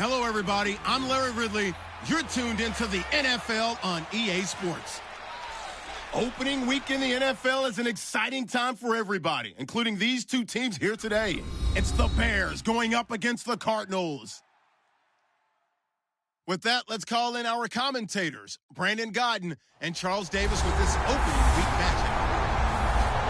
Hello, everybody. I'm Larry Ridley. You're tuned into the NFL on EA Sports. Opening week in the NFL is an exciting time for everybody, including these two teams here today. It's the Bears going up against the Cardinals. With that, let's call in our commentators, Brandon Godden and Charles Davis, with this opening week matchup.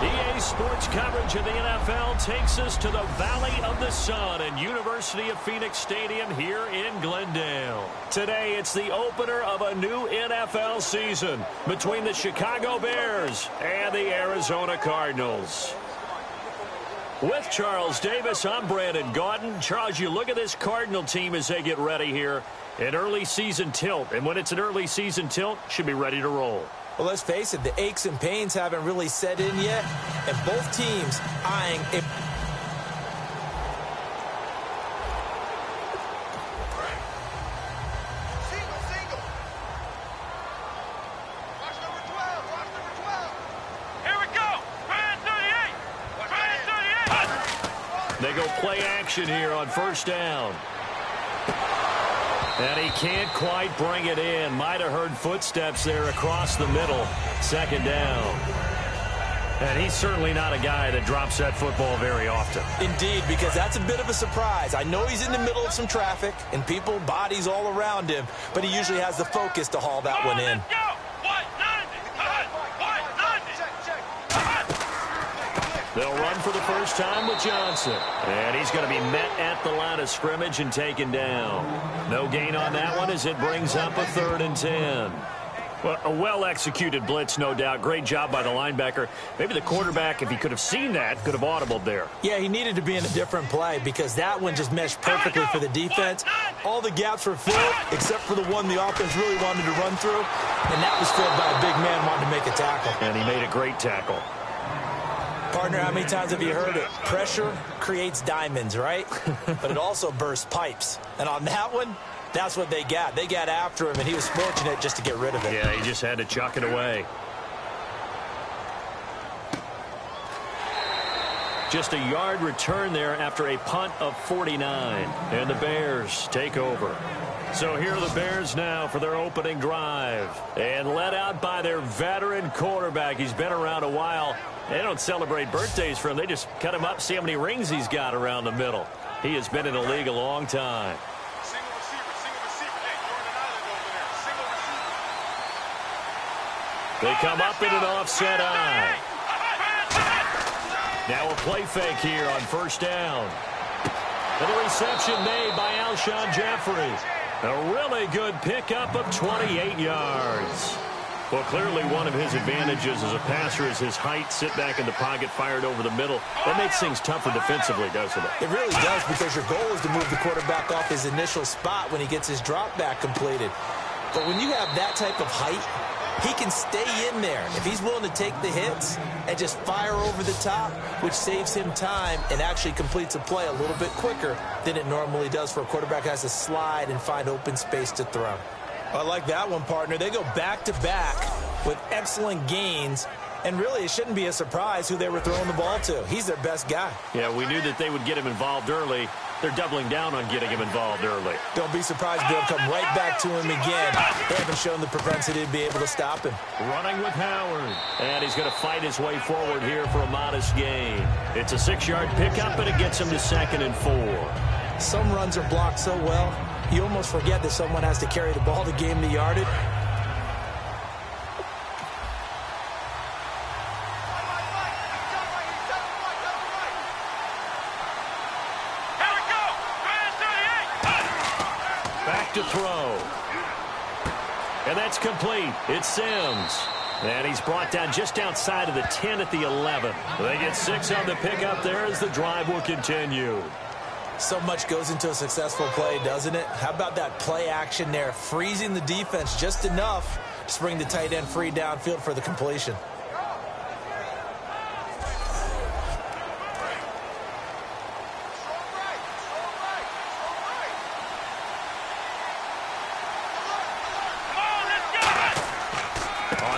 EA Sports coverage of the NFL takes us to the Valley of the Sun and University of Phoenix Stadium here in Glendale. Today, it's the opener of a new NFL season between the Chicago Bears and the Arizona Cardinals. With Charles Davis, I'm Brandon Gaudin. Charles, you look at this Cardinal team as they get ready here. An early season tilt, and when it's an early season tilt, should be ready to roll. Well, let's face it, the aches and pains haven't really set in yet, and both teams eyeing a... Single. Watch number 12. Here we go. Brand 38. They go play action here on first down. And he can't quite bring it in. Might have heard footsteps there across the middle. Second down. And he's certainly not a guy that drops that football very often. Indeed, because that's a bit of a surprise. I know he's in the middle of some traffic and people, bodies all around him, but he usually has the focus to haul that one in. They'll run for the first time with Johnson. And he's going to be met at the line of scrimmage and taken down. No gain on that one as it brings up a 3rd and 10. Well, a well-executed blitz, no doubt. Great job by the linebacker. Maybe the quarterback, if he could have seen that, could have audibled there. Yeah, he needed to be in a different play because that one just meshed perfectly for the defense. All the gaps were filled except for the one the offense really wanted to run through, and that was filled by a big man wanting to make a tackle. And he made a great tackle. Partner, how many times have you heard it? Pressure creates diamonds, right? But it also bursts pipes. And on that one, that's what they got. They got after him, and he was fortunate just to get rid of it. Yeah, he just had to chuck it away. Just a yard return there after a punt of 49. And the Bears take over. So here are the Bears now for their opening drive. And led out by their veteran quarterback. He's been around a while. They don't celebrate birthdays for him. They just cut him up, see how many rings he's got around the middle. He has been in the league a long time. Single receiver. Hey, you're in an island over there. Single receiver. They come up in an offset eye. Now a play fake here on first down. And the reception made by Alshon Jeffrey. A really good pickup of 28 yards. Well, clearly one of his advantages as a passer is his height. Sit back in the pocket, fired over the middle. That makes things tougher defensively, doesn't it? It really does, because your goal is to move the quarterback off his initial spot when he gets his drop back completed. But when you have that type of height, he can stay in there if he's willing to take the hits and just fire over the top, which saves him time and actually completes a play a little bit quicker than it normally does for a quarterback who has to slide and find open space to throw. I like that one, partner. They go back-to-back with excellent gains, and really it shouldn't be a surprise who they were throwing the ball to. He's their best guy. Yeah, we knew that they would get him involved early. They're doubling down on getting him involved early. Don't be surprised they'll come right back to him again. They haven't shown the propensity to be able to stop him. Running with Howard. And he's going to fight his way forward here for a modest gain. It's a 6-yard pickup, and it gets him to 2nd and 4. Some runs are blocked so well, you almost forget that someone has to carry the ball to gain the yardage. Back to throw. And that's complete. It's Sims. And he's brought down just outside of the 10 at the 11. They get 6 on the pickup there as the drive will continue. So much goes into a successful play, doesn't it? How about that play action there, freezing the defense just enough to bring the tight end free downfield for the completion.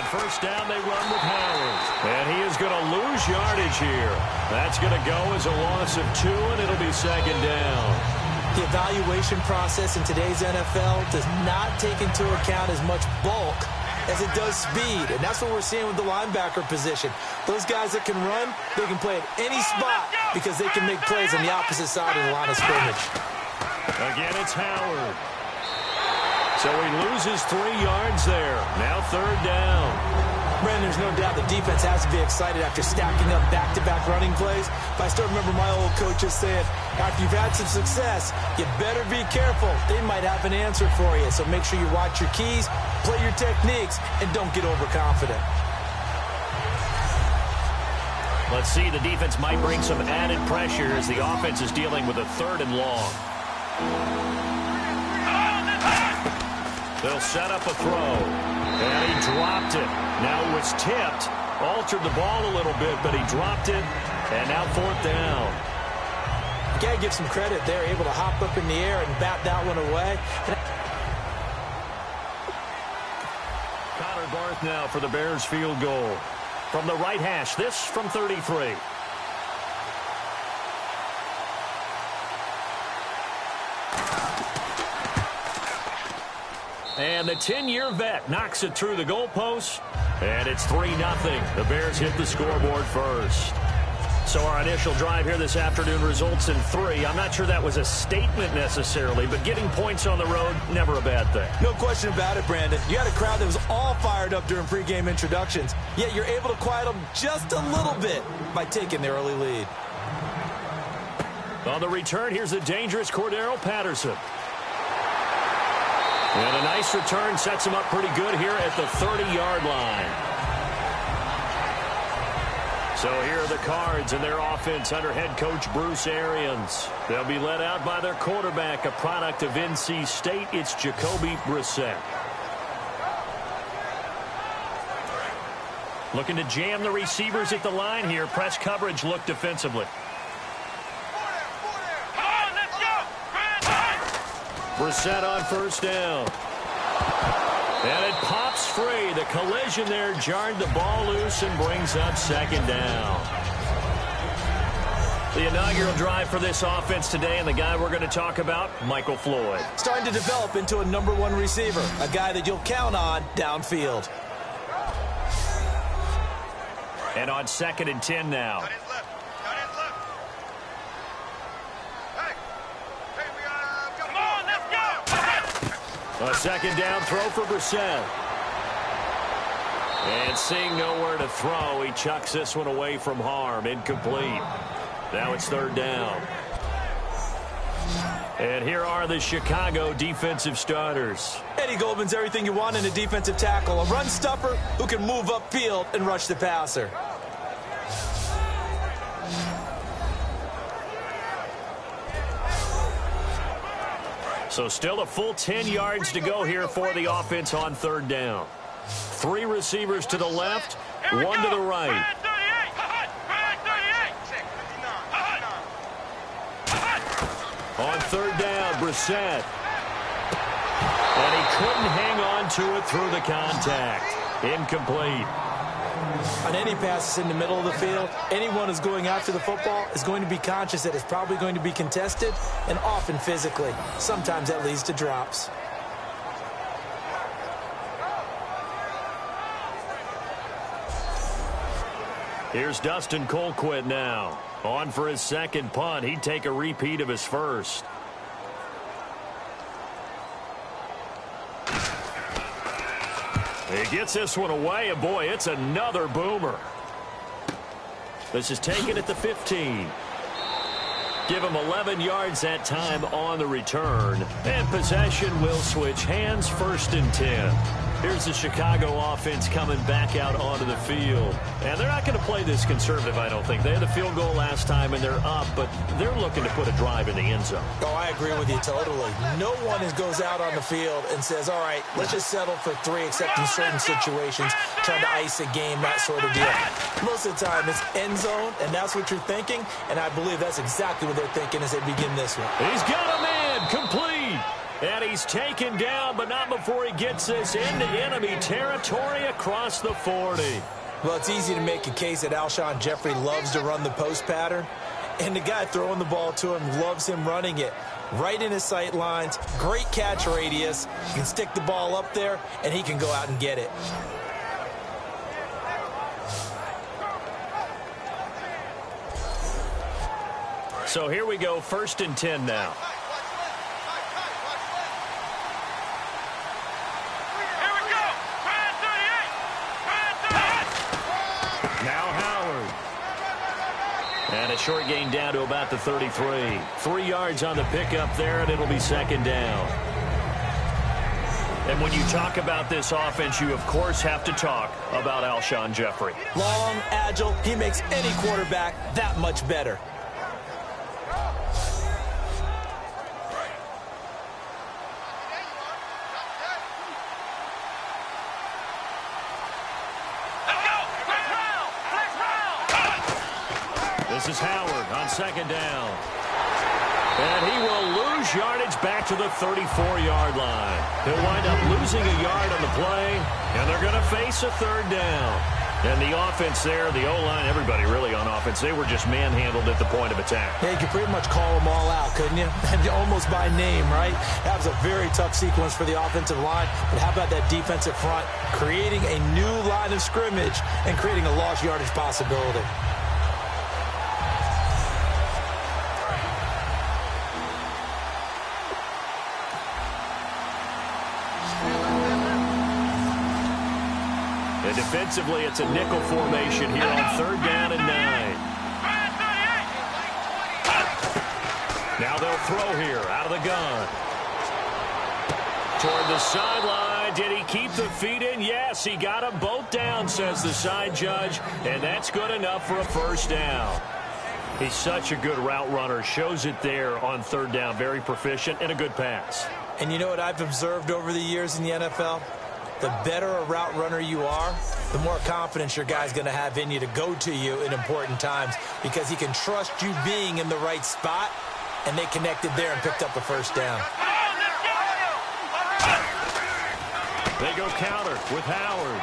First down, they run with Howard. And he is going to lose yardage here. That's going to go as a loss of 2, and it'll be 2nd down. The evaluation process in today's NFL does not take into account as much bulk as it does speed, and that's what we're seeing with the linebacker position. Those guys that can run, they can play at any spot because they can make plays on the opposite side of the line of scrimmage. Again, it's Howard. So he loses 3 yards there. Now 3rd down. Brandon, there's no doubt the defense has to be excited after stacking up back-to-back running plays. But I still remember my old coaches saying, after you've had some success, you better be careful. They might have an answer for you. So make sure you watch your keys, play your techniques, and don't get overconfident. Let's see, the defense might bring some added pressure as the offense is dealing with a 3rd and long. They'll set up a throw. And he dropped it. Now it was tipped. Altered the ball a little bit, but he dropped it. And now 4th down. You got to give some credit there, able to hop up in the air and bat that one away. Connor Barth now for the Bears field goal. From the right hash, this from 33. And the 10-year vet knocks it through the goalpost. And it's 3-0. The Bears hit the scoreboard first. So our initial drive here this afternoon results in 3. I'm not sure that was a statement necessarily, but getting points on the road, never a bad thing. No question about it, Brandon. You had a crowd that was all fired up during pregame introductions, yet you're able to quiet them just a little bit by taking the early lead. On the return, here's the dangerous Cordero Patterson. And a nice return sets him up pretty good here at the 30-yard line. So here are the Cards and their offense under head coach Bruce Arians. They'll be led out by their quarterback, a product of NC State. It's Jacoby Brissett. Looking to jam the receivers at the line here. Press coverage look defensively. Brissett on 1st down. And it pops free. The collision there jarred the ball loose and brings up 2nd down. The inaugural drive for this offense today, and the guy we're going to talk about, Michael Floyd. Starting to develop into a #1 receiver, a guy that you'll count on downfield. And on 2nd and 10 now. A 2nd down throw for Brissett. And seeing nowhere to throw, he chucks this one away from harm. Incomplete. Now it's 3rd down. And here are the Chicago defensive starters. Eddie Goldman's everything you want in a defensive tackle. A run stuffer who can move upfield and rush the passer. So still a full 10 yards to go here for the offense on 3rd down. 3 receivers to the left, 1 to the right. On 3rd down, Brissett. And he couldn't hang on to it through the contact. Incomplete. On any passes in the middle of the field, anyone who's going after the football is going to be conscious that it's probably going to be contested and often physically. Sometimes that leads to drops. Here's Dustin Colquitt now. On for his 2nd punt. He'd take a repeat of his first. He gets this one away, and boy, it's another boomer. This is taken at the 15. Give him 11 yards that time on the return. And possession will switch hands, 1st and 10. Here's the Chicago offense coming back out onto the field. And they're not going to play this conservative, I don't think. They had a field goal last time, and they're up, but they're looking to put a drive in the end zone. Oh, I agree with you totally. No one goes out on the field and says, all right, let's just settle for 3, except in certain situations, trying to ice a game, that sort of deal. Most of the time, it's end zone, and that's what you're thinking, and I believe that's exactly what they're thinking as they begin this one. He's got a man, complete. And he's taken down, but not before he gets this into enemy territory across the 40. Well, it's easy to make a case that Alshon Jeffrey loves to run the post pattern, and the guy throwing the ball to him loves him running it. right in his sight lines, great catch radius. You can stick the ball up there, and he can go out and get it. So here we go, 1st and 10 now. Here we go. Try 38. Now Howard. And a short gain down to about the 33. 3 yards on the pickup there, and it'll be 2nd down. And when you talk about this offense, you, of course, have to talk about Alshon Jeffrey. Long, agile, he makes any quarterback that much better. This is Howard on 2nd down. And he will lose yardage back to the 34-yard line. He'll wind up losing a yard on the play, and they're going to face a 3rd down. And the offense there, the O-line, everybody really on offense, they were just manhandled at the point of attack. Yeah, you could pretty much call them all out, couldn't you? Almost by name, right? That was a very tough sequence for the offensive line. But how about that defensive front creating a new line of scrimmage and creating a lost yardage possibility? And defensively, it's a nickel formation here on 3rd down and 9. Now they'll throw here out of the gun. Toward the sideline. Did he keep the feet in? Yes, he got them both down, says the side judge. And that's good enough for a 1st down. He's such a good route runner. Shows it there on 3rd down. Very proficient and a good pass. And you know what I've observed over the years in the NFL? The better a route runner you are, the more confidence your guy's going to have in you to go to you in important times because he can trust you being in the right spot, and they connected there and picked up the 1st down. They go counter with Howard.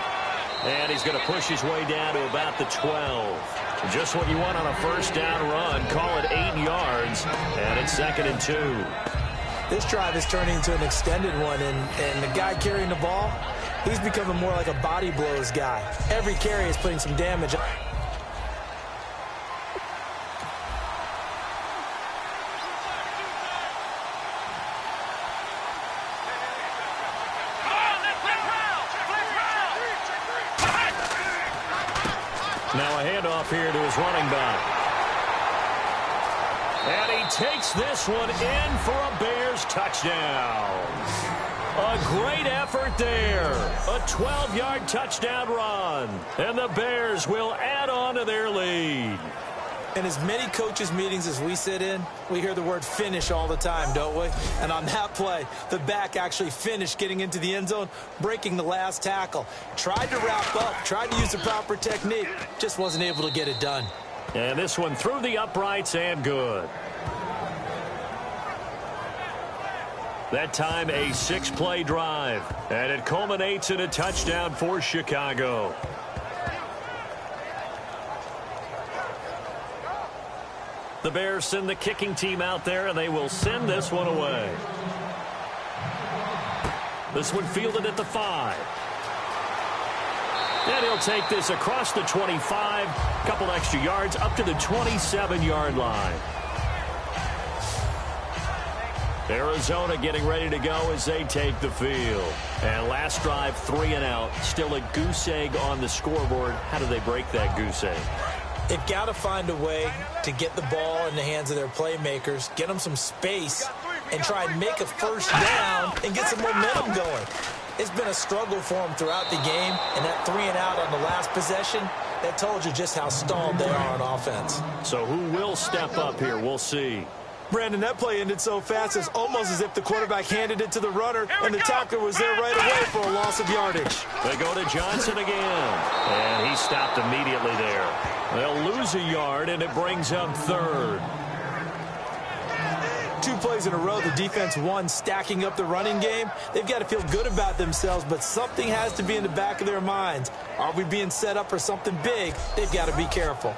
And he's going to push his way down to about the 12. Just what you want on a 1st down run. Call it 8 yards, and it's 2nd and 2. This drive is turning into an extended one, and the guy carrying the ball, he's becoming more like a body blows guy. Every carry is putting some damage. Now a handoff here to his running back. And he takes this one in for a Bears touchdown. A great effort there. A 12-yard touchdown run. And the Bears will add on to their lead. In as many coaches' meetings as we sit in, we hear the word finish all the time, don't we? And on that play, the back actually finished getting into the end zone, breaking the last tackle. Tried to wrap up, tried to use the proper technique, just wasn't able to get it done. And this one through the uprights and good. That time a 6-play drive. And it culminates in a touchdown for Chicago. The Bears send the kicking team out there, and they will send this one away. This one fielded at the 5. And he'll take this across the 25, a couple extra yards, up to the 27-yard line. Arizona getting ready to go as they take the field. And last drive, 3 and out. Still a goose egg on the scoreboard. How do they break that goose egg? They've got to find a way to get the ball in the hands of their playmakers, get them some space, and try and make a 1st down and get some momentum going. It's been a struggle for them throughout the game, and that 3 and out on the last possession, that told you just how stalled they are on offense. So who will step up here? We'll see. Brandon, that play ended so fast, it's almost as if the quarterback handed it to the runner, and the tackler was there right away for a loss of yardage. They go to Johnson again, and he stopped immediately there. They'll lose a yard, and it brings up 3rd. 2 plays in a row, the defense won, stacking up the running game. They've got to feel good about themselves, but something has to be in the back of their minds. Are we being set up for something big? They've got to be careful.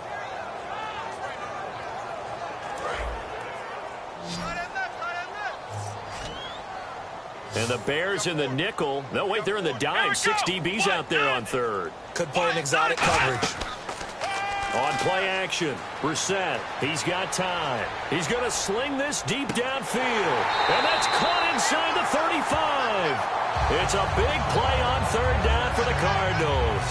And the Bears in the nickel. No, wait, they're in the dime. 6 DBs out there on third. Could play an exotic coverage. On play action, Brissett, he's got time. He's going to sling this deep downfield. And that's caught inside the 35. It's a big play on third down for the Cardinals.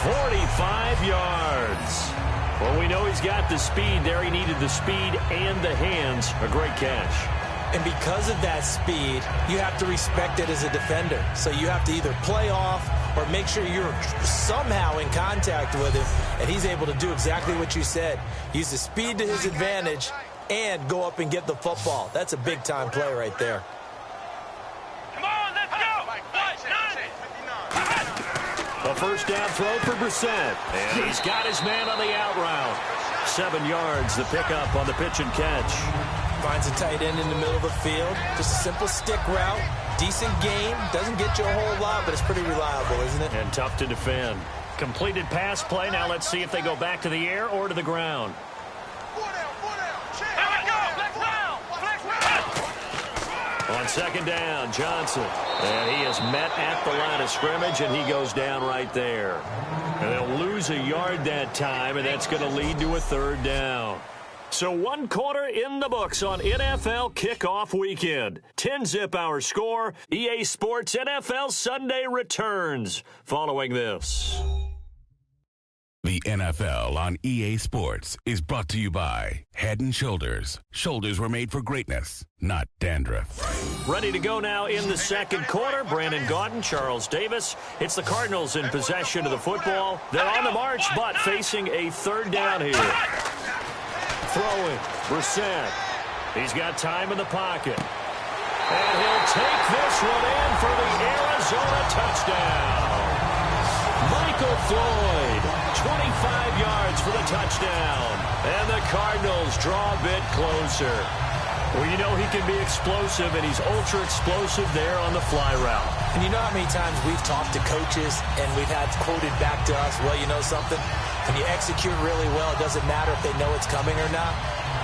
45 yards. Well, we know he's got the speed there. He needed the speed and the hands. A great catch. And because of that speed, you have to respect it as a defender. So you have to either play off or make sure you're somehow in contact with him, and he's able to do exactly what you said. Use the speed to his advantage and go up and get the football. That's a big-time play right there. Come on, let's go! A first down throw for Brissett. And he's got his man on the out route. 7 yards, the pickup on the pitch and catch. Finds a tight end in the middle of the field. Just a simple stick route. Decent game. Doesn't get you a whole lot, but it's pretty reliable, isn't it? And tough to defend. Completed pass play. Now let's see if they go back to the air or to the ground. Here we go! Flex route! On second down, Johnson. And he is met at the line of scrimmage, and he goes down right there. And they'll lose a yard that time, and that's going to lead to a third down. So 1 quarter in the books on NFL kickoff weekend. 10-zip our score. EA Sports NFL Sunday returns following this. The NFL on EA Sports is brought to you by Head & Shoulders. Shoulders were made for greatness, not dandruff. Ready to go now in the second quarter. Brandon Gaudin, Charles Davis. It's the Cardinals in possession of the football. They're on the march, but facing a third down here. Throwing, Brissett. He's got time in the pocket. And he'll take this one in for the Arizona touchdown. Michael Floyd, 25 yards for the touchdown. And the Cardinals draw a bit closer. Well, you know he can be explosive, and he's ultra-explosive there on the fly route. And you know how many times we've talked to coaches and we've had quoted back to us, well, you know something? When you execute really well, it doesn't matter if they know it's coming or not.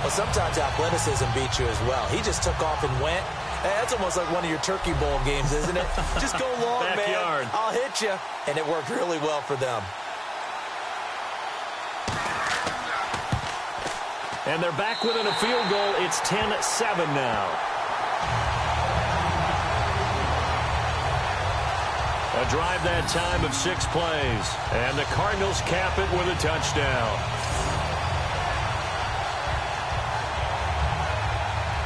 Well, sometimes athleticism beats you as well. He just took off and went. Hey, that's almost like one of your Turkey Bowl games, isn't it? Just go long, Backyard. man. I'll hit you. And it worked really well for them. And they're back within a field goal. It's 10-7 now. A drive that time of 6 plays. And the Cardinals cap it with a touchdown.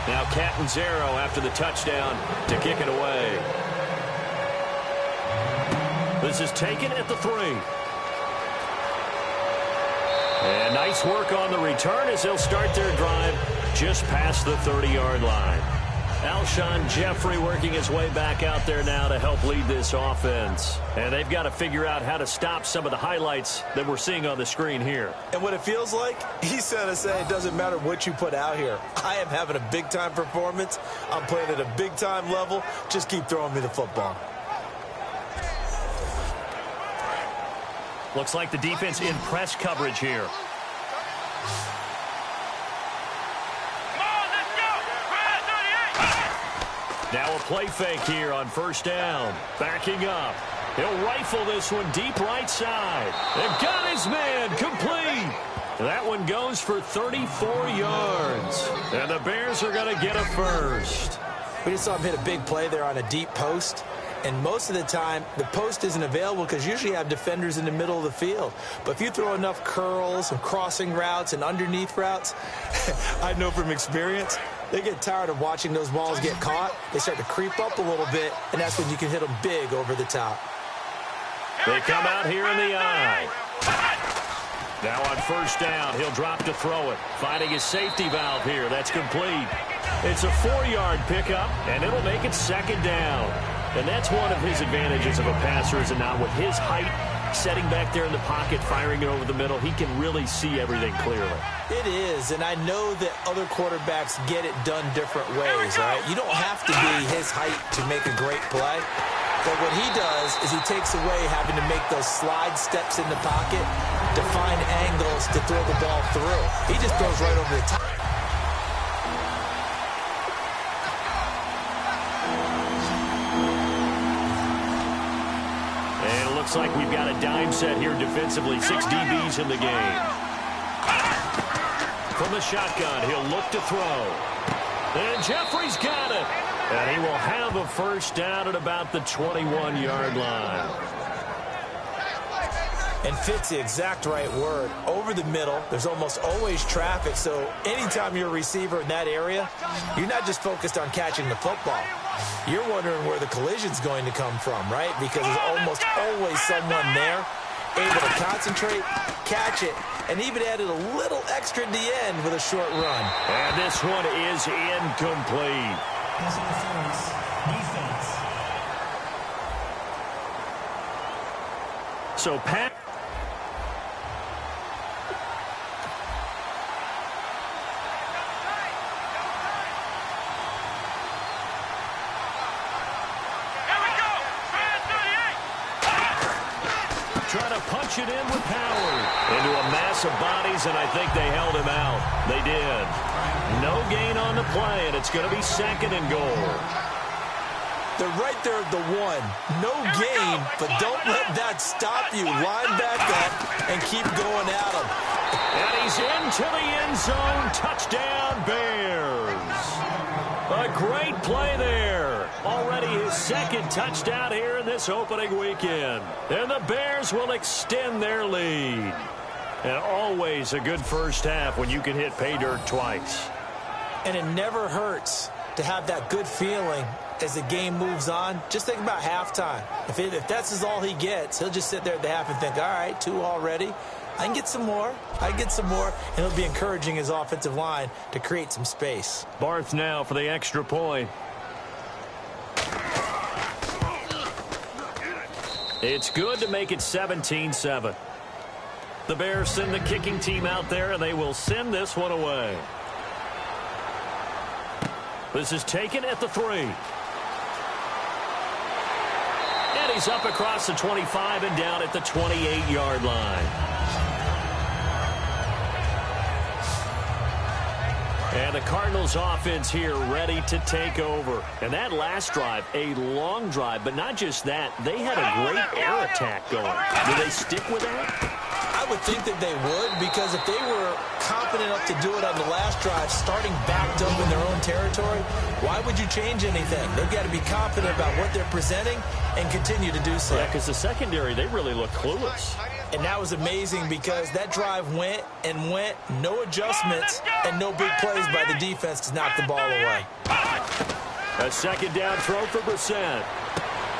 Now Catanzaro after the touchdown to kick it away. This is taken at the 3. And nice work on the return as they'll start their drive just past the 30-yard line. Alshon Jeffrey working his way back out there now to help lead this offense. And they've got to figure out how to stop some of the highlights that we're seeing on the screen here. And what it feels like, he's going to say it doesn't matter what you put out here. I am having a big-time performance. I'm playing at a big-time level. Just keep throwing me the football. Looks like the defense in press coverage here. Now a play fake here on first down. Backing up. He'll rifle this one deep right side. They've got his man complete. That one goes for 34 yards. And the Bears are going to get a first. We just saw him hit a big play there on a deep post. And most of the time, the post isn't available because usually you have defenders in the middle of the field. But if you throw enough curls and crossing routes and underneath routes, I know from experience, they get tired of watching those balls get caught. They start to creep up a little bit, and that's when you can hit them big over the top. They come out here in the eye. Now on first down, he'll drop to throw it. Finding his safety valve here. That's complete. It's a 4-yard pickup, and it'll make it second down. And that's one of his advantages of a passer, is now with his height, setting back there in the pocket, firing it over the middle, he can really see everything clearly. It is, and I know that other quarterbacks get it done different ways, right? You don't have to be his height to make a great play. But what he does is he takes away having to make those slide steps in the pocket to find angles to throw the ball through. He just throws right over the top. looks like we've got a dime set here defensively. 6 DBs in the game. From the shotgun, he'll look to throw. And Jeffrey's got it. And he will have a first down at about the 21-yard line. And fits the exact right word. Over the middle, there's almost always traffic, so anytime you're a receiver in that area, you're not just focused on catching the football. You're wondering where the collision's going to come from, right? Because there's almost always someone there able to concentrate, catch it, and even added a little extra at the end with a short run. And this one is incomplete. Defense. So Pat. Trying to punch it in with power. Into a mass of bodies, and I think they held him out. They did. No gain on the play, and it's going to be 2nd and goal. They're right there at the 1. No gain, but don't let that stop you. Line back up and keep going at him. And he's into the end zone. Touchdown, Bears. A great play there. Already his 2nd touchdown here in this opening weekend. And the Bears will extend their lead. And always a good first half when you can hit pay dirt twice. And it never hurts to have that good feeling as the game moves on. Just think about halftime. If that's all he gets, he'll just sit there at the half and think, all right, 2 already. I can get some more. I can get some more. And he'll be encouraging his offensive line to create some space. Barth now for the extra point. It's good to make it 17-7. The Bears send the kicking team out there, and they will send this one away. This is taken at the 3. And he's up across the 25 and down at the 28-yard line. And the Cardinals offense here ready to take over. And that last drive, a long drive, but not just that. They had a great air attack going. Do they stick with that? I would think that they would, because if they were confident enough to do it on the last drive, starting backed up in their own territory, why would you change anything? They've got to be confident about what they're presenting and continue to do so. Yeah, because the secondary, they really look clueless. And that was amazing because that drive went and went, no adjustments, and no big plays by the defense to knock the ball away. A 2nd down throw for Brissett.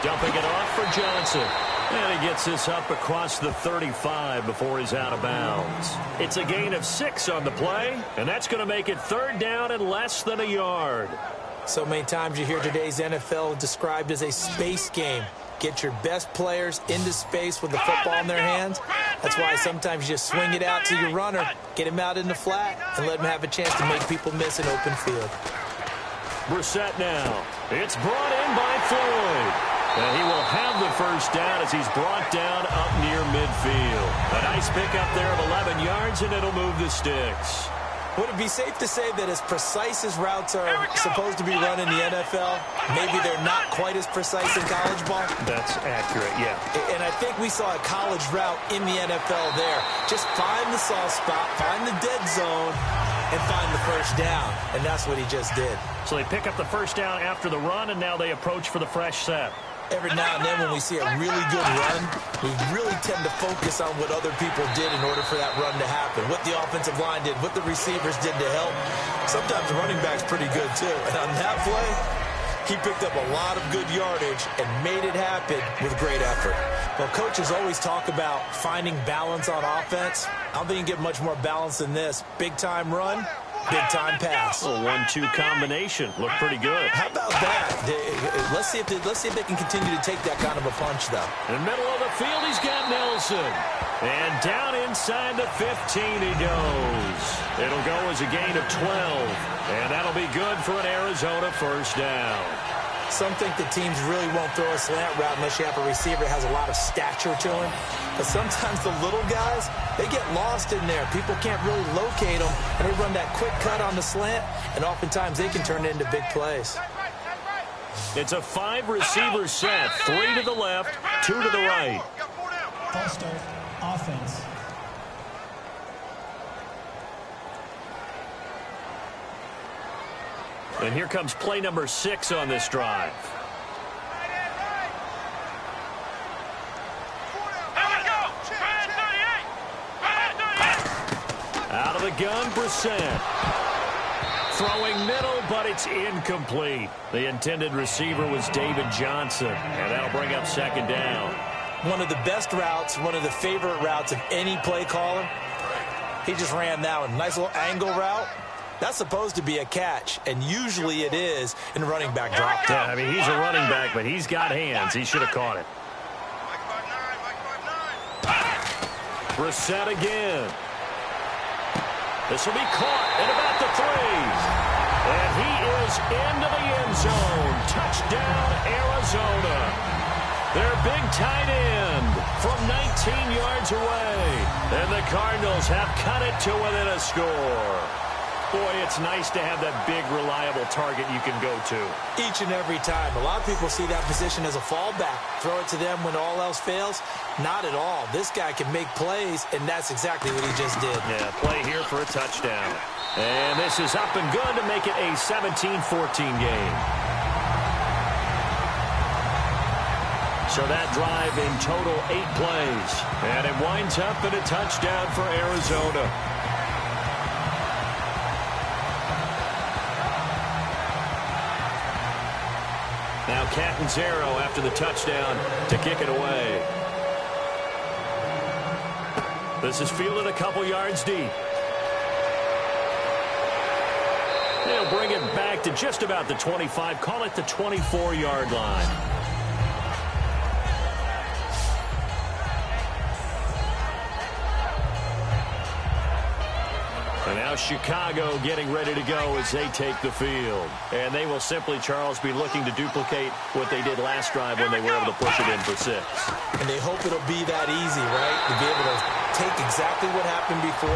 Dumping it off for Johnson. And he gets this up across the 35 before he's out of bounds. It's a gain of 6 on the play, and that's going to make it 3rd down and less than a yard. So many times you hear today's NFL described as a space game. Get your best players into space with the football in their hands. That's why sometimes you just swing it out to your runner, get him out in the flat, and let him have a chance to make people miss an open field. Brissett now. It's brought in by Floyd. And he will have the first down as he's brought down up near midfield. A nice pickup there of 11 yards, and it'll move the sticks. Would it be safe to say that as precise as routes are supposed to be run in the NFL, maybe they're not quite as precise in college ball? That's accurate, yeah. And I think we saw a college route in the NFL there. Just find the soft spot, find the dead zone, and find the first down. And that's what he just did. So they pick up the first down after the run, and now they approach for the fresh set. Every now and then when we see a really good run, we really tend to focus on what other people did in order for that run to happen. What the offensive line did, what the receivers did to help. Sometimes the running back's pretty good too. And on that play, he picked up a lot of good yardage and made it happen with great effort. Well, coaches always talk about finding balance on offense. I don't think you can get much more balance than this. Big-time run, big-time pass. A 1-2 combination. Looked pretty good. How about that? Let's see if they can continue to take that kind of a punch, though. In the middle of the field, he's got Nelson. And down inside the 15 he goes. It'll go as a gain of 12. And that'll be good for an Arizona first down. Some think the teams really won't throw a slant route unless you have a receiver that has a lot of stature to him. But sometimes the little guys, they get lost in there. People can't really locate them, and they run that quick cut on the slant, and oftentimes they can turn it into big plays. It's a 5-receiver set. 3 to the left, 2 to the right. False start, offense. And here comes play number 6 on this drive. Out of the gun, Brissett. Throwing middle, but it's incomplete. The intended receiver was David Johnson, and that'll bring up second down. One of the best routes, one of the favorite routes of any play caller. He just ran that one. Nice little angle route. That's supposed to be a catch, and usually it is in running back drop. Yeah, I mean, he's a running back, but he's got hands. He should have caught it. Brissett again. This will be caught at about the 3. And he is into the end zone. Touchdown, Arizona. Their big tight end from 19 yards away. And the Cardinals have cut it to within a score. Boy, it's nice to have that big, reliable target you can go to. Each and every time. A lot of people see that position as a fallback. Throw it to them when all else fails. Not at all. This guy can make plays, and that's exactly what he just did. Yeah, play here for a touchdown. And this is up and good to make it a 17-14 game. So that drive in total 8 plays. And it winds up in a touchdown for Arizona. Now Catanzaro after the touchdown to kick it away. This is fielded a couple yards deep. They'll bring it back to just about the 25. Call it the 24-yard line. And now Chicago getting ready to go as they take the field. And they will simply, Charles, be looking to duplicate what they did last drive when they were able to push it in for 6. And they hope it'll be that easy, right? To be able to take exactly what happened before,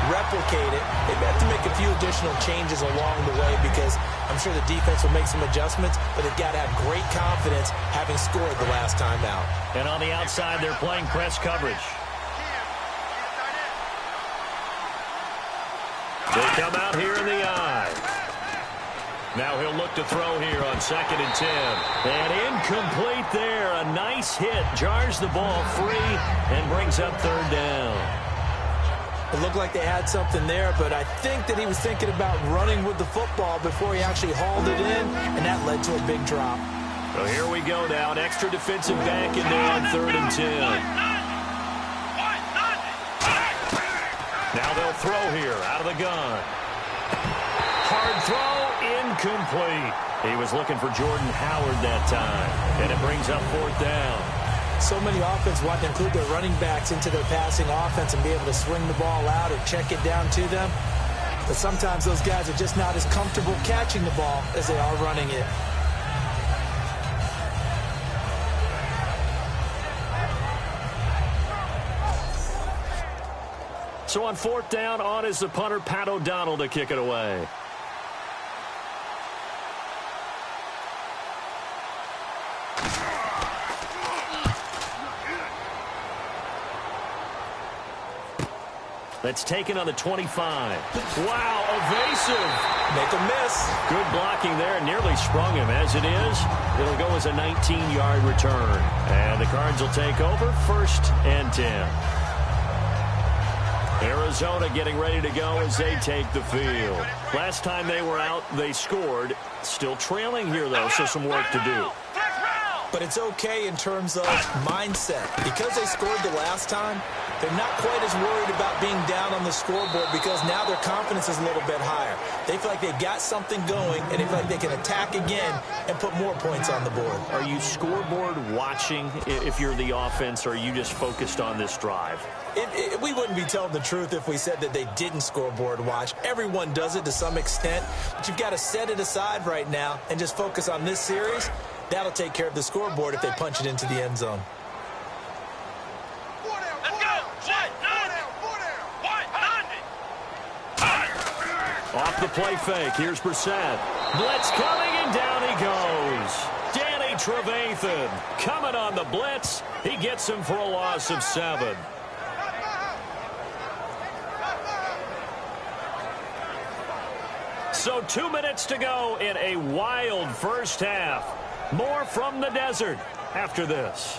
replicate it. They have to make a few additional changes along the way because I'm sure the defense will make some adjustments, but they've got to have great confidence having scored the last time out. And on the outside, they're playing press coverage. They come out here in the eye. Now he'll look to throw here on 2nd and 10. And incomplete there. A nice hit. Jars the ball free and brings up 3rd down. It looked like they had something there, but I think that he was thinking about running with the football before he actually hauled it in, and that led to a big drop. So here we go now. An extra defensive back in there on 3rd and 10. Now they'll throw here out of the gun. Hard throw, incomplete. He was looking for Jordan Howard that time. And it brings up 4th down. So many offenses want to include their running backs into their passing offense and be able to swing the ball out or check it down to them. But sometimes those guys are just not as comfortable catching the ball as they are running it. So on 4th down, on is the punter, Pat O'Donnell, to kick it away. That's taken on the 25. Wow, evasive. Make a miss. Good blocking there. Nearly sprung him. As it is, it'll go as a 19-yard return. And the Cards will take over 1st and 10. Arizona getting ready to go as they take the field. Last time they were out, they scored. Still trailing here, though, so some work to do. But it's okay in terms of mindset. Because they scored the last time, they're not quite as worried about being down on the scoreboard because now their confidence is a little bit higher. They feel like they've got something going, and they feel like they can attack again and put more points on the board. Are you scoreboard watching if you're the offense, or are you just focused on this drive? We wouldn't be telling the truth if we said that they didn't scoreboard watch. Everyone does it to some extent, but you've got to set it aside right now and just focus on this series. That'll take care of the scoreboard if they punch it into the end zone. Off the play fake, here's Brissett. Blitz coming, and down he goes. Danny Trevathan coming on the blitz. He gets him for a loss of 7. So 2 minutes to go in a wild first half. More from the desert after this.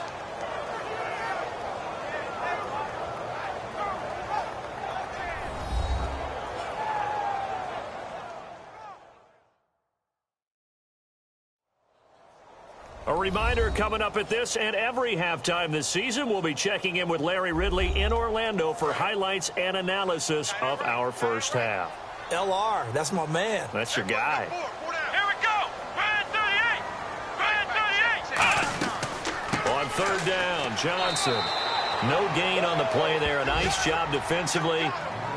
A reminder coming up at this and every halftime this season, we'll be checking in with Larry Ridley in Orlando for highlights and analysis of our first half. LR, that's my man. That's your guy. Here we go. Brand 38. On third down, Johnson. No gain on the play there. A nice job defensively,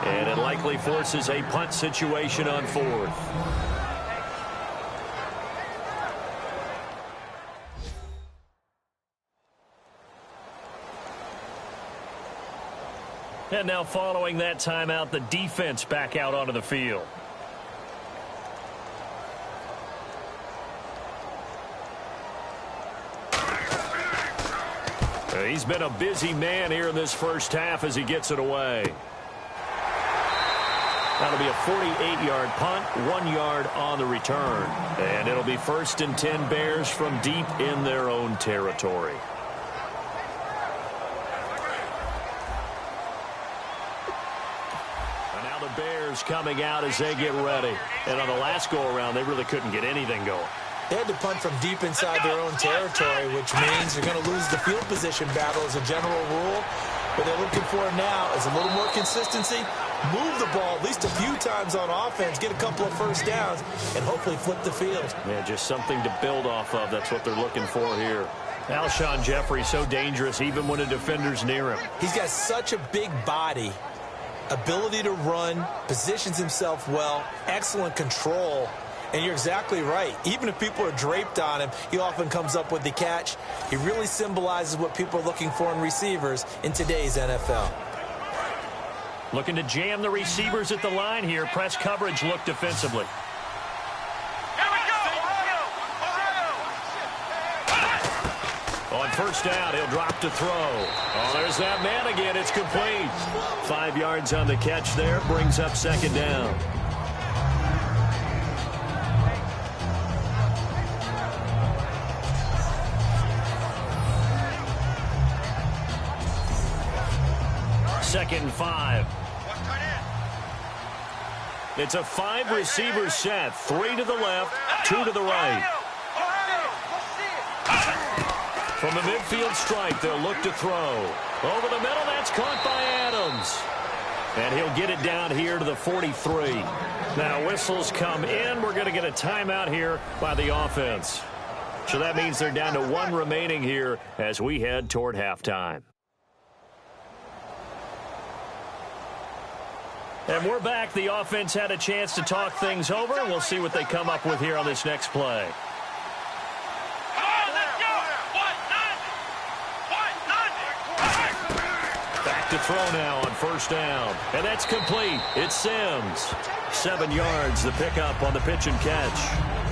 and it likely forces a punt situation on 4th. And now following that timeout, the defense back out onto the field. He's been a busy man here in this first half as he gets it away. That'll be a 48-yard punt, 1 yard on the return. And it'll be 1st and 10 Bears from deep in their own territory. Bears coming out as they get ready. And on the last go-around, they really couldn't get anything going. They had to punt from deep inside their own territory, which means they're going to lose the field position battle as a general rule. What they're looking for now is a little more consistency, move the ball at least a few times on offense, get a couple of first downs, and hopefully flip the field. Yeah, just something to build off of. That's what they're looking for here. Alshon Jeffrey, so dangerous even when a defender's near him. He's got such a big body. Ability to run, positions himself well, excellent control, and you're exactly right. Even if people are draped on him, he often comes up with the catch. He really symbolizes what people are looking for in receivers in today's NFL. Looking to jam the receivers at the line here. Press coverage look defensively. On first down, he'll drop to throw. Oh, there's that man again. It's complete. 5 yards on the catch there. Brings up 2nd down. Second and 5. It's a 5-receiver set. 3 to the left, 2 to the right. From the midfield strike, they'll look to throw. Over the middle, that's caught by Adams. And he'll get it down here to the 43. Now, whistles come in. We're going to get a timeout here by the offense. So that means they're down to 1 remaining here as we head toward halftime. And we're back. The offense had a chance to talk things over. We'll see what they come up with here on this next play. To throw now on first down. And that's complete. It's Sims. 7 yards, the pickup on the pitch and catch.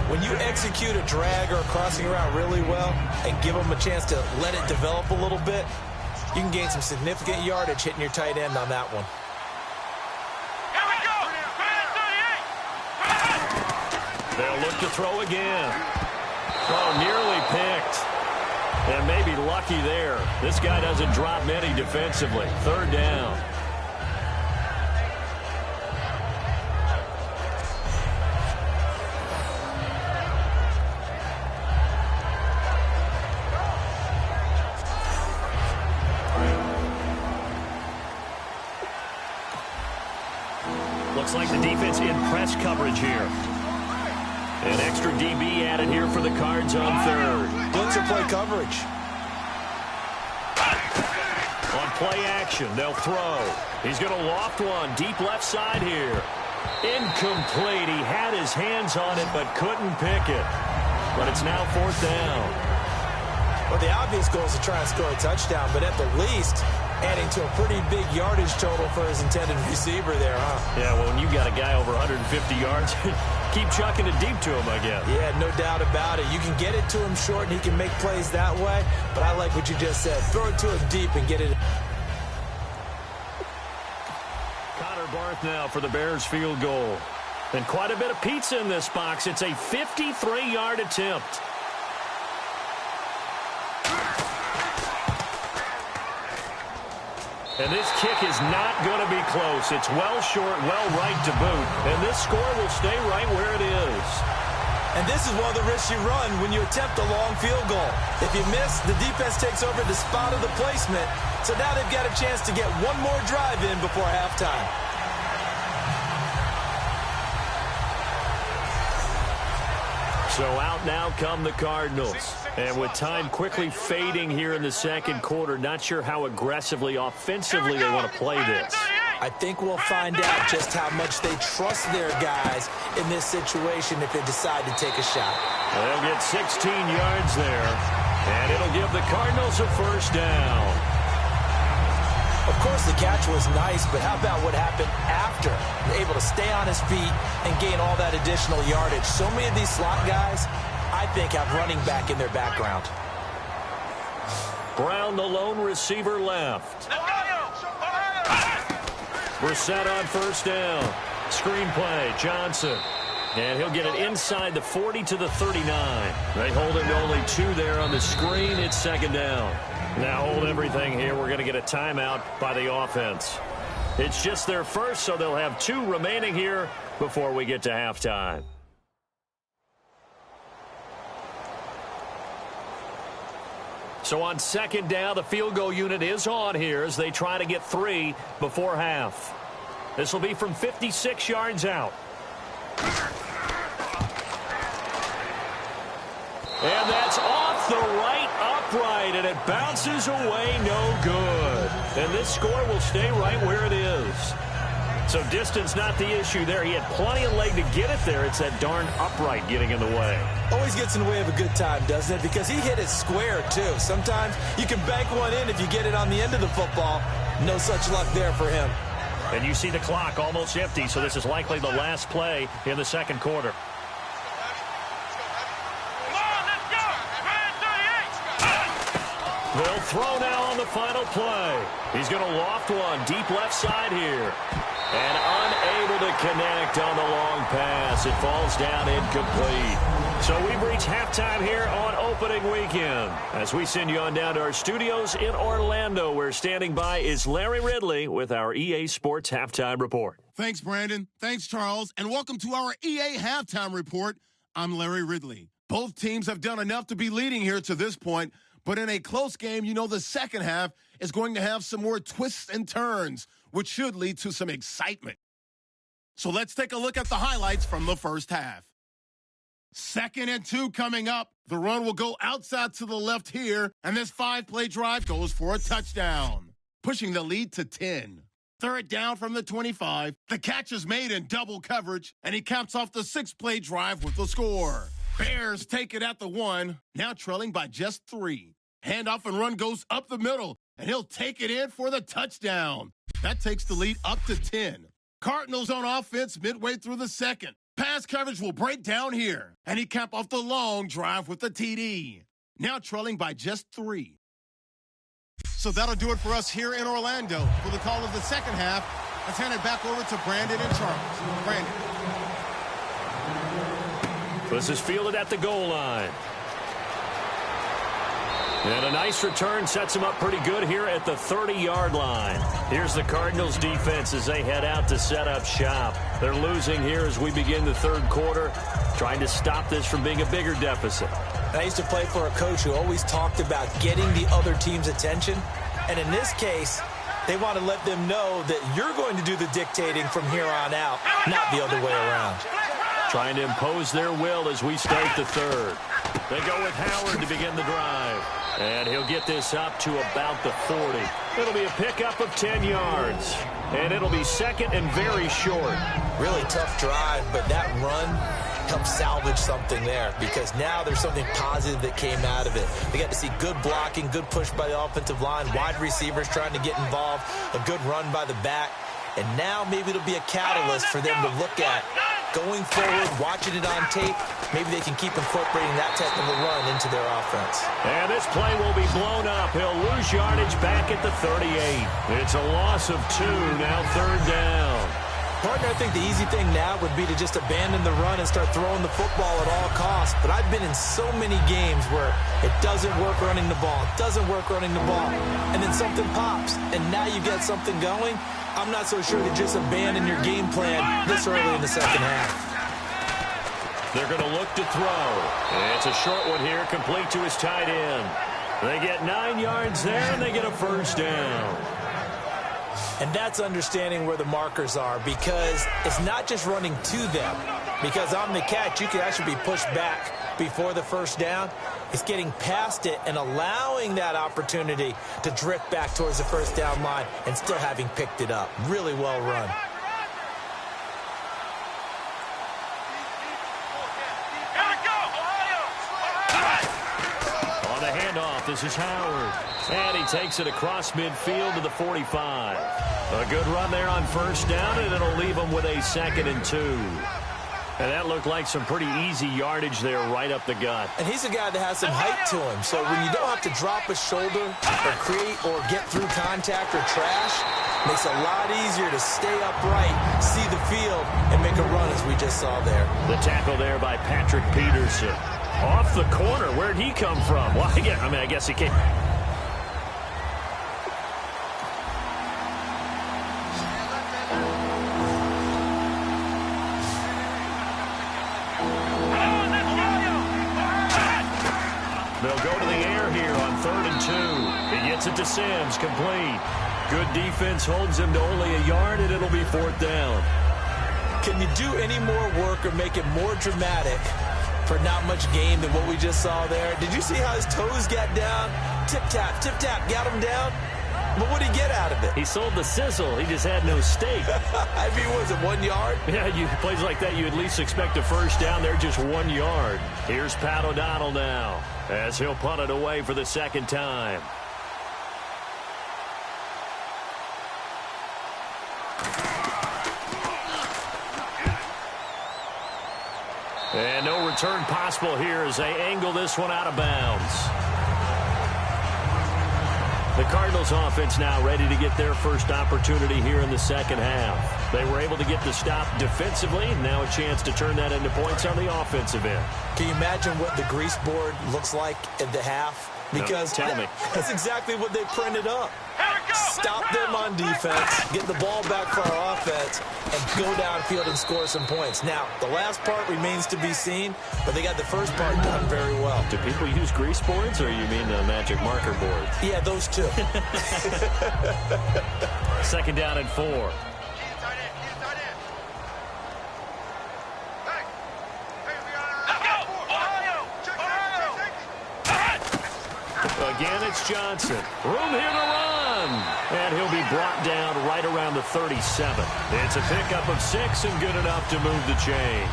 When you execute a drag or a crossing route really well and give them a chance to let it develop a little bit, you can gain some significant yardage hitting your tight end on that one. They'll look to throw again. Oh, nearly picked. And maybe lucky there. This guy doesn't drop many defensively. 3rd down. Looks like the defense in press coverage here. An extra DB added here for the Cards on 3rd. Blitz or play coverage. On play action, they'll throw. He's going to loft one deep left side here. Incomplete. He had his hands on it but couldn't pick it. But it's now 4th down. Well, the obvious goal is to try and score a touchdown, but at the least, adding to a pretty big yardage total for his intended receiver there, huh? Yeah, well, when you got a guy over 150 yards, keep chucking it deep to him, I guess. Yeah, no doubt about it. You can get it to him short, and he can make plays that way. But I like what you just said. Throw it to him deep and get it. Connor Barth now for the Bears field goal. And quite a bit of pizza in this box. It's a 53-yard attempt. And this kick is not going to be close. It's well short, well right to boot. And this score will stay right where it is. And this is one of the risks you run when you attempt a long field goal. If you miss, the defense takes over the spot of the placement. So now they've got a chance to get one more drive in before halftime. So out now come the Cardinals. And with time quickly fading here in the second quarter, not sure how aggressively, offensively they want to play this. I think we'll find out just how much they trust their guys in this situation if they decide to take a shot. They'll get 16 yards there, and it'll give the Cardinals a first down. Of course, the catch was nice, but how about what happened after? Able to stay on his feet and gain all that additional yardage. So many of these slot guys, I think, have running back in their background. Brown, the lone receiver, left. Brissett on first down. Screen play, Johnson. And he'll get it inside the 40 to the 39. They hold him to only 2 there on the screen. It's second down. Now hold everything here. We're going to get a timeout by the offense. It's just their first, so they'll have 2 remaining here before we get to halftime. So on second down, the field goal unit is on here as they try to get 3 before half. This will be from 56 yards out. And that's off the right upright, and it bounces away no good. And this score will stay right where it is. So distance not the issue there. He had plenty of leg to get it there. It's that darn upright getting in the way. Always gets in the way of a good time, doesn't it? Because he hit it square, too. Sometimes you can bank one in if you get it on the end of the football. No such luck there for him. And you see the clock almost empty, so this is likely the last play in the second quarter. They'll throw now on the final play. He's going to loft one deep left side here. And unable to connect on the long pass. It falls down incomplete. So we've reached halftime here on opening weekend. As we send you on down to our studios in Orlando, where standing by is Larry Ridley with our EA Sports Halftime Report. Thanks, Brandon. Thanks, Charles. And welcome to our EA Halftime Report. I'm Larry Ridley. Both teams have done enough to be leading here to this point. But in a close game, you know the second half is going to have some more twists and turns, which should lead to some excitement. So let's take a look at the highlights from the first half. 2nd and 2 coming up. The run will go outside to the left here, and this 5-play drive goes for a touchdown, pushing the lead to 10. 3rd down from the 25. The catch is made in double coverage, and he caps off the 6-play drive with the score. Bears take it at the 1, now trailing by just 3. Handoff and run goes up the middle, and he'll take it in for the touchdown. That takes the lead up to 10. Cardinals on offense midway through the second. Pass coverage will break down here, and he capped off the long drive with the TD. Now trailing by just 3. So that'll do it for us here in Orlando. For the call of the second half, let's hand it back over to Brandon and Charles. Brandon. This is fielded at the goal line. And a nice return sets him up pretty good here at the 30-yard line. Here's the Cardinals defense as they head out to set up shop. They're losing here as we begin the third quarter, trying to stop this from being a bigger deficit. I used to play for a coach who always talked about getting the other team's attention. And in this case, they want to let them know that you're going to do the dictating from here on out, not the other way around. Trying to impose their will as we start the third. They go with Howard to begin the drive. And he'll get this up to about the 40. It'll be a pickup of 10 yards. And it'll be second and very short. Really tough drive, but that run helped salvage something there because now there's something positive that came out of it. They got to see good blocking, good push by the offensive line, wide receivers trying to get involved, a good run by the back. And now maybe it'll be a catalyst for them to look at going forward, watching it on tape, maybe they can keep incorporating that type of a run into their offense. And this play will be blown up. He'll lose yardage back at the 38. It's a loss of 2, now 3rd down. Partner, I think the easy thing now would be to just abandon the run and start throwing the football at all costs. But I've been in so many games where it doesn't work running the ball, and then something pops, and now you get something going. I'm not so sure to just abandon your game plan this early in the second half. They're going to look to throw. It's a short one here, complete to his tight end. They get 9 yards there, and they get a 1st down. And that's understanding where the markers are, because it's not just running to them. Because on the catch, you can actually be pushed back before the 1st down. It's getting past it and allowing that opportunity to drift back towards the 1st down line and still having picked it up. Really well run. On the handoff, this is Howard. And he takes it across midfield to the 45. A good run there on 1st down, and it'll leave him with a 2nd and 2. And that looked like some pretty easy yardage there right up the gut. And he's a guy that has some height to him. So when you don't have to drop a shoulder or create or get through contact or trash, it makes it a lot easier to stay upright, see the field, and make a run as we just saw there. The tackle there by Patrick Peterson. Off the corner. Where'd he come from? Well, I guess he came. They'll go to the air here on 3rd and 2. He gets it to Sims, complete. Good defense holds him to only a yard, and it'll be 4th down. Can you do any more work or make it more dramatic for not much gain than what we just saw there? Did you see how his toes got down? Tip-tap, got him down. But what did he get out of it? He sold the sizzle. He just had no steak. I mean, was it 1 yard? Yeah, plays like that, you at least expect a 1st down. They're just 1 yard. Here's Pat O'Donnell now, as he'll punt it away for the 2nd time. And no return possible here as they angle this one out of bounds. The Cardinals offense now ready to get their first opportunity here in the 2nd half. They were able to get the stop defensively. Now a chance to turn that into points on the offensive end. Can you imagine what the grease board looks like at the half? Because no, tell me. That's exactly what they printed up. Stop them on defense, get the ball back for our offense, and go downfield and score some points. Now, the last part remains to be seen, but they got the first part done very well. Do people use grease boards, or you mean the magic marker board? Yeah, those two. 2nd down and 4. Again, it's Johnson. Room here to run. And he'll be brought down right around the 37. It's a pickup of 6 and good enough to move the chains.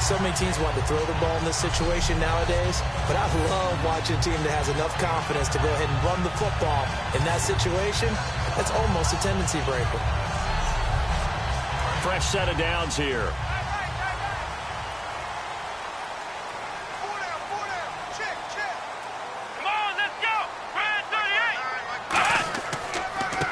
So many teams want to throw the ball in this situation nowadays, but I love watching a team that has enough confidence to go ahead and run the football in that situation. That's almost a tendency breaker. Fresh set of downs here.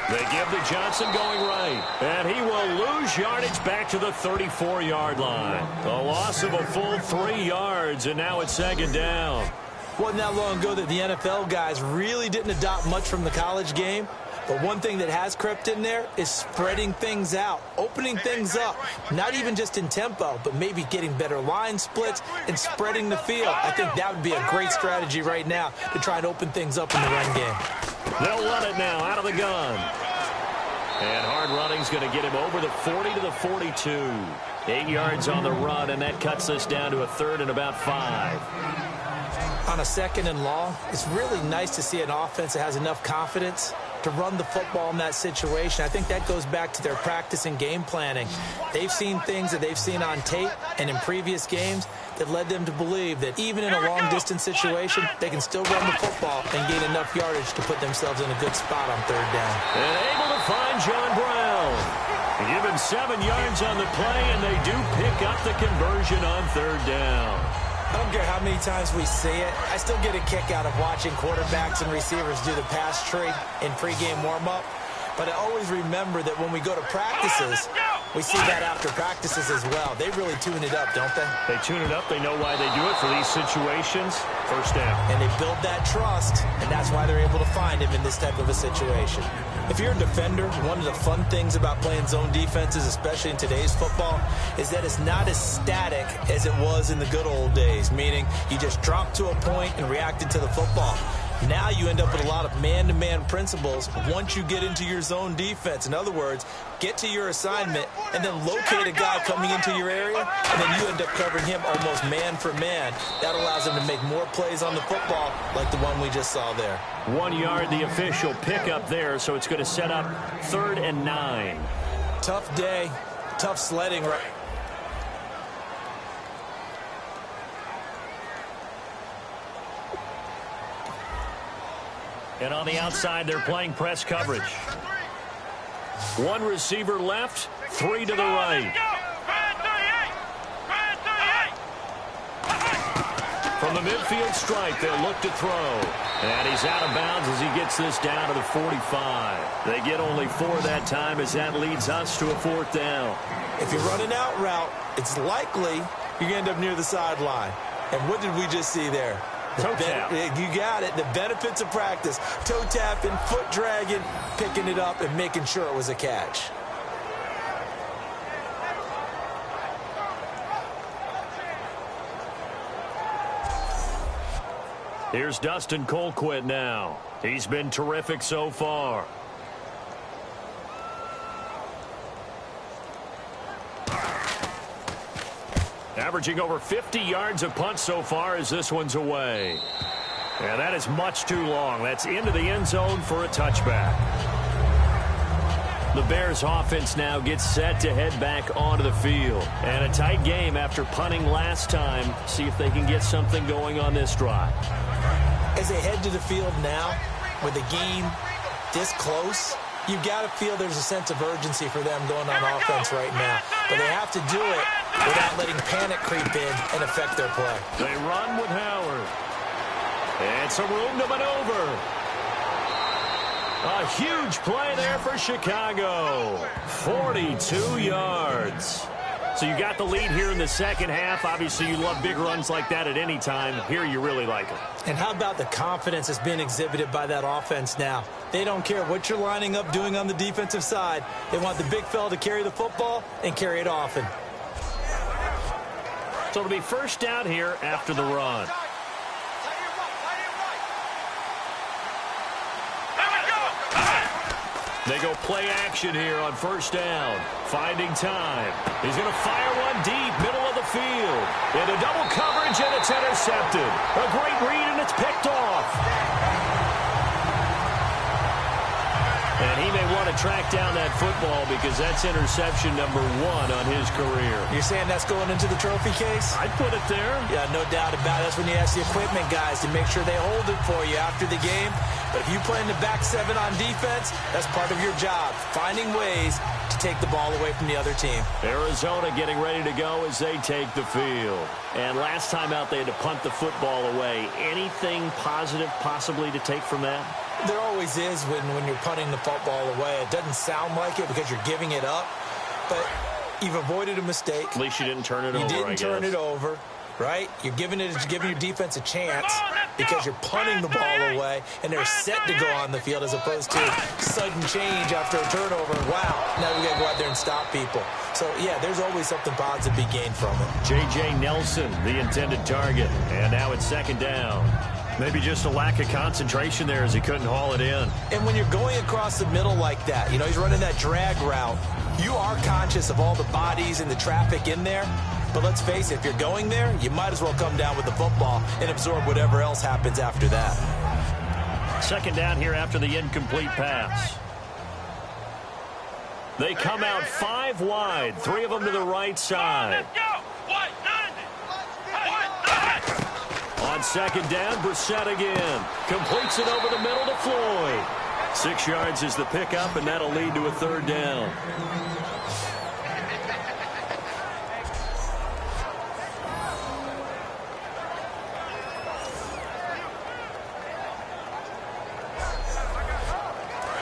They give to Johnson going right. And he will lose yardage back to the 34-yard line. A loss of a full 3 yards, and now it's 2nd down. Wasn't that long ago that the NFL guys really didn't adopt much from the college game. But one thing that has crept in there is spreading things out, opening things up, not even just in tempo, but maybe getting better line splits and spreading the field. I think that would be a great strategy right now to try and open things up in the run game. They'll run it now out of the gun. And hard running's going to get him over the 40 to the 42. 8 yards on the run, and that cuts us down to a 3rd and about 5. On a 2nd and long, it's really nice to see an offense that has enough confidence to run the football in that situation. I think that goes back to their practice and game planning. They've seen things that they've seen on tape and in previous games that led them to believe that even in a long-distance situation, they can still run the football and gain enough yardage to put themselves in a good spot on 3rd down. And able to find John Brown. He Give him 7 yards on the play, and they do pick up the conversion on 3rd down. I don't care how many times we see it. I still get a kick out of watching quarterbacks and receivers do the pass tree in pregame warm-up. But I always remember that when we go to practices, we see that after practices as well. They really tune it up, don't they? They tune it up. They know why they do it for these situations. 1st down. And they build that trust, and that's why they're able to find him in this type of a situation. If you're a defender, one of the fun things about playing zone defenses, especially in today's football, is that it's not as static as it was in the good old days, meaning you just dropped to a point and reacted to the football. Now you end up with a lot of man-to-man principles once you get into your zone defense. In other words, get to your assignment and then locate a guy coming into your area, and then you end up covering him almost man for man. That allows him to make more plays on the football like the one we just saw there. 1 yard, the official pickup there, so it's going to set up 3rd and 9. Tough day, tough sledding, right? And on the outside, they're playing press coverage. 1 receiver left, 3 to the right. From the midfield stripe, they'll look to throw. And he's out of bounds as he gets this down to the 45. They get only 4 that time as that leads us to a 4th down. If you run an out route, it's likely you're going to end up near the sideline. And what did we just see there? Toe tap. You got it. The benefits of practice. Toe tapping, foot dragging, picking it up, and making sure it was a catch. Here's Dustin Colquitt now. He's been terrific so far. Averaging over 50 yards a punt so far as this one's away. And that is much too long. That's into the end zone for a touchback. The Bears offense now gets set to head back onto the field. And a tight game after punting last time. See if they can get something going on this drive. As they head to the field now, with the game this close, you've got to feel there's a sense of urgency for them going on offense right now. But they have to do it without letting panic creep in and affect their play. They run with Howard. It's a room to maneuver. A huge play there for Chicago. 42 yards. So you got the lead here in the second half. Obviously, you love big runs like that at any time. Here, you really like them. And how about the confidence that's been exhibited by that offense now? They don't care what you're lining up doing on the defensive side. They want the big fella to carry the football and carry it often. So it'll be 1st down here after the run. They go play action here on 1st down. Finding time. He's going to fire one deep, middle of the field. Into double coverage, and it's intercepted. A great read, and it's picked off. And he may want to track down that football because that's interception number 1 on his career. You're saying that's going into the trophy case? I'd put it there. Yeah, no doubt about it. That's when you ask the equipment guys to make sure they hold it for you after the game. But if you play in the back 7 on defense, that's part of your job, finding ways to take the ball away from the other team. Arizona getting ready to go as they take the field. And last time out, they had to punt the football away. Anything positive possibly to take from that? There always is when you're punting the football away. It doesn't sound like it because you're giving it up, but you've avoided a mistake. At least you didn't turn it over, You didn't turn it over, right? You're giving your defense a chance because you're punting the ball away, and they're set to go on the field as opposed to sudden change after a turnover. Wow, now we got to go out there and stop people. So, yeah, there's always something positive to be gained from it. J.J. Nelson, the intended target, and now it's 2nd down. Maybe just a lack of concentration there as he couldn't haul it in. And when you're going across the middle like that, you know, he's running that drag route, you are conscious of all the bodies and the traffic in there. But let's face it, if you're going there, you might as well come down with the football and absorb whatever else happens after that. 2nd down here after the incomplete pass. They come out 5 wide, 3 of them to the right side. On 2nd down, Brissett again. Completes it over the middle to Floyd. 6 yards is the pickup, and that'll lead to a third down.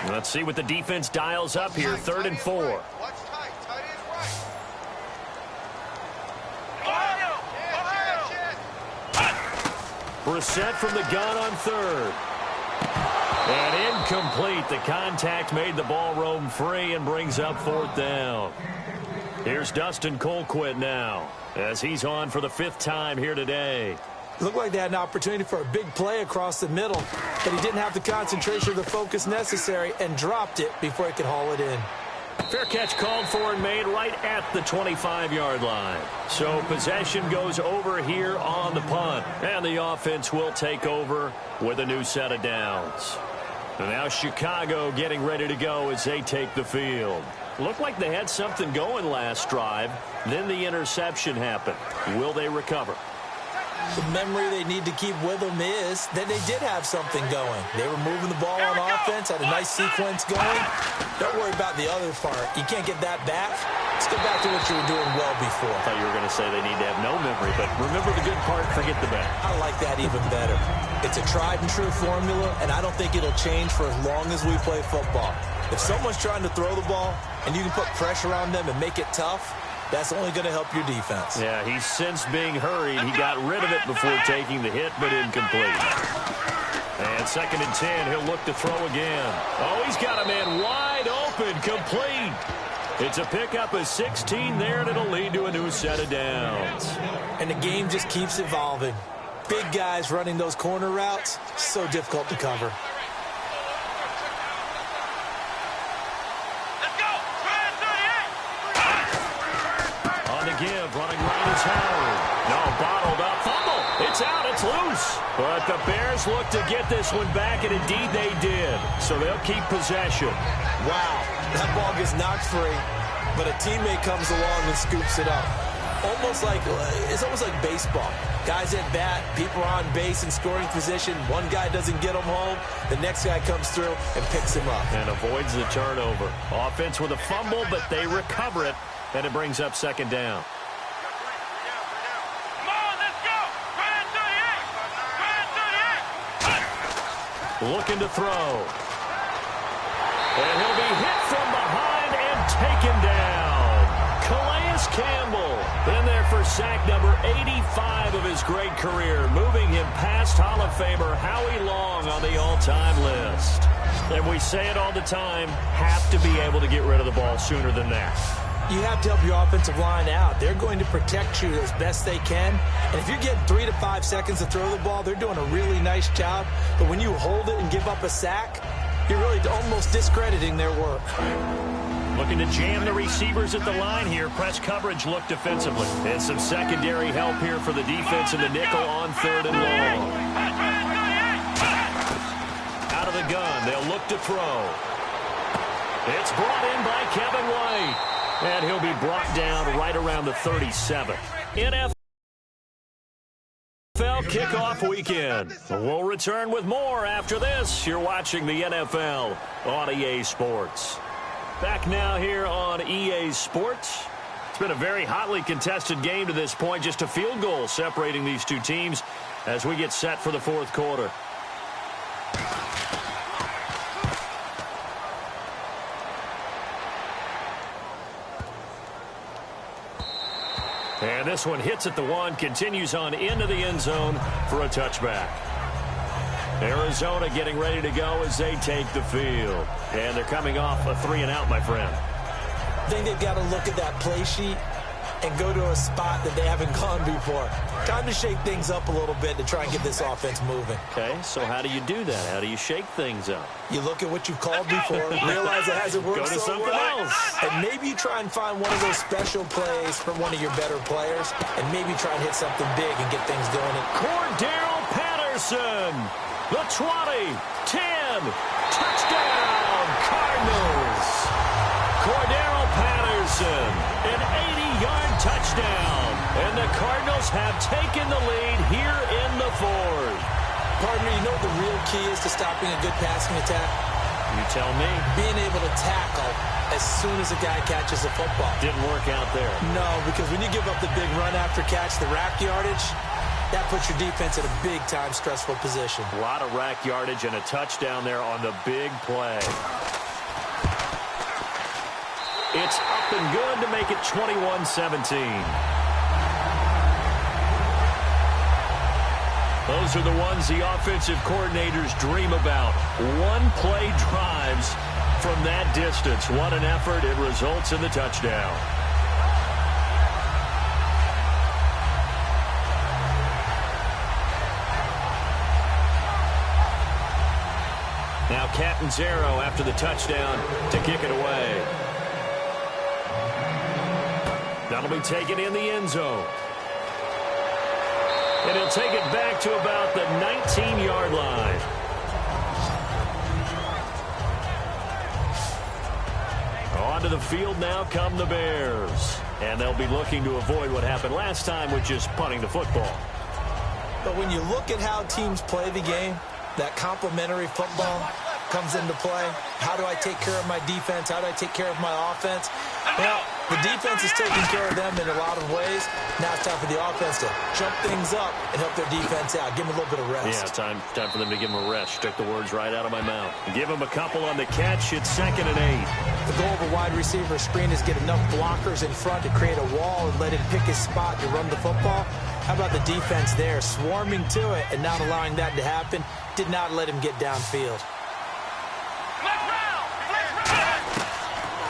Let's see what the defense dials up here. 3rd and 4. Brissett from the gun on 3rd. And incomplete. The contact made the ball roam free and brings up 4th down. Here's Dustin Colquitt now as he's on for the 5th time here today. Looked like they had an opportunity for a big play across the middle, but he didn't have the concentration or the focus necessary and dropped it before he could haul it in. Fair catch called for and made right at the 25-yard line. So possession goes over here on the punt, and the offense will take over with a new set of downs. And now Chicago getting ready to go as they take the field. Looked like they had something going last drive. Then the interception happened. Will they recover? The memory they need to keep with them is that they did have something going. They were moving the ball on offense, had a nice sequence going. Don't worry about the other part. You can't get that back. Let's go back to what you were doing well before. I thought you were going to say they need to have no memory, but remember the good part, forget the bad. I like that even better. It's a tried-and-true formula, and I don't think it'll change for as long as we play football. If someone's trying to throw the ball and you can put pressure on them and make it tough, that's only going to help your defense. Yeah, he's since being hurried. He got rid of it before taking the hit, but incomplete. And 2nd and 10, he'll look to throw again. Oh, he's got a man wide open, complete. It's a pickup of 16 there, and it'll lead to a new set of downs. And the game just keeps evolving. Big guys running those corner routes, so difficult to cover. Give, running right is Howard. No, bottled up, fumble. It's out, it's loose. But the Bears look to get this one back, and indeed they did. So they'll keep possession. Wow, that ball gets knocked free, but a teammate comes along and scoops it up. It's almost like baseball. Guys at bat, people are on base in scoring position. One guy doesn't get them home. The next guy comes through and picks him up. And avoids the turnover. Offense with a fumble, but they recover it. And it brings up 2nd down. Come on, let's go! Looking to throw. And he'll be hit from behind and taken down. Calais Campbell in there for sack number 85 of his great career, moving him past Hall of Famer Howie Long on the all-time list. And we say it all the time, have to be able to get rid of the ball sooner than that. You have to help your offensive line out. They're going to protect you as best they can. And if you're getting 3 to 5 seconds to throw the ball, they're doing a really nice job. But when you hold it and give up a sack, you're really almost discrediting their work. Looking to jam the receivers at the line here. Press coverage look defensively. And some secondary help here for the defense in the nickel on 3rd and long. Out of the gun, they'll look to throw. It's brought in by Kevin White. And he'll be brought down right around the 37. NFL kickoff weekend. We'll return with more after this. You're watching the NFL on EA Sports. Back now here on EA Sports. It's been a very hotly contested game to this point. Just a field goal separating these two teams as we get set for the 4th quarter. And this one hits at the 1, continues on into the end zone for a touchback. Arizona getting ready to go as they take the field. And they're coming off a 3-and-out, my friend. I think they've got to look at that play sheet and go to a spot that they haven't gone before. Time to shake things up a little bit to try and get this offense moving. Okay, so how do you do that? How do you shake things up? You look at what you've called before, realize it hasn't worked Go to so something well, else. and maybe you try and find one of those special plays from one of your better players, and maybe try and hit something big and get things going. Cordero Patterson, the 20, 10, touchdown, Cardinals. Cordero Patterson, an 80-yard touchdown, and the Cardinals have taken the lead here in the 4th. Partner, you know what the real key is to stopping a good passing attack? You tell me. Being able to tackle as soon as a guy catches the football. Didn't work out there. No, because when you give up the big run after catch, the rack yardage, that puts your defense in a big-time stressful position. A lot of rack yardage and a touchdown there on the big play. It's up and good to make it 21-17. Those are the ones the offensive coordinators dream about. One-play drives from that distance. What an effort. It results in the touchdown. Now Catanzaro after the touchdown to kick it away. That'll be taken in the end zone. And he'll take it back to about the 19-yard line. Onto the field now come the Bears. And they'll be looking to avoid what happened last time, which is punting the football. But when you look at how teams play the game, that complementary football comes into play. How do I take care of my defense? How do I take care of my offense? Well, the defense is taking care of them in a lot of ways. Now it's time for the offense to jump things up and help their defense out. Give them a little bit of rest. Yeah, time for them to give them a rest. Took the words right out of my mouth. Give them a couple on the catch. It's 2nd and 8. The goal of a wide receiver screen is get enough blockers in front to create a wall and let him pick his spot to run the football. How about the defense there, swarming to it and not allowing that to happen? Did not let him get downfield.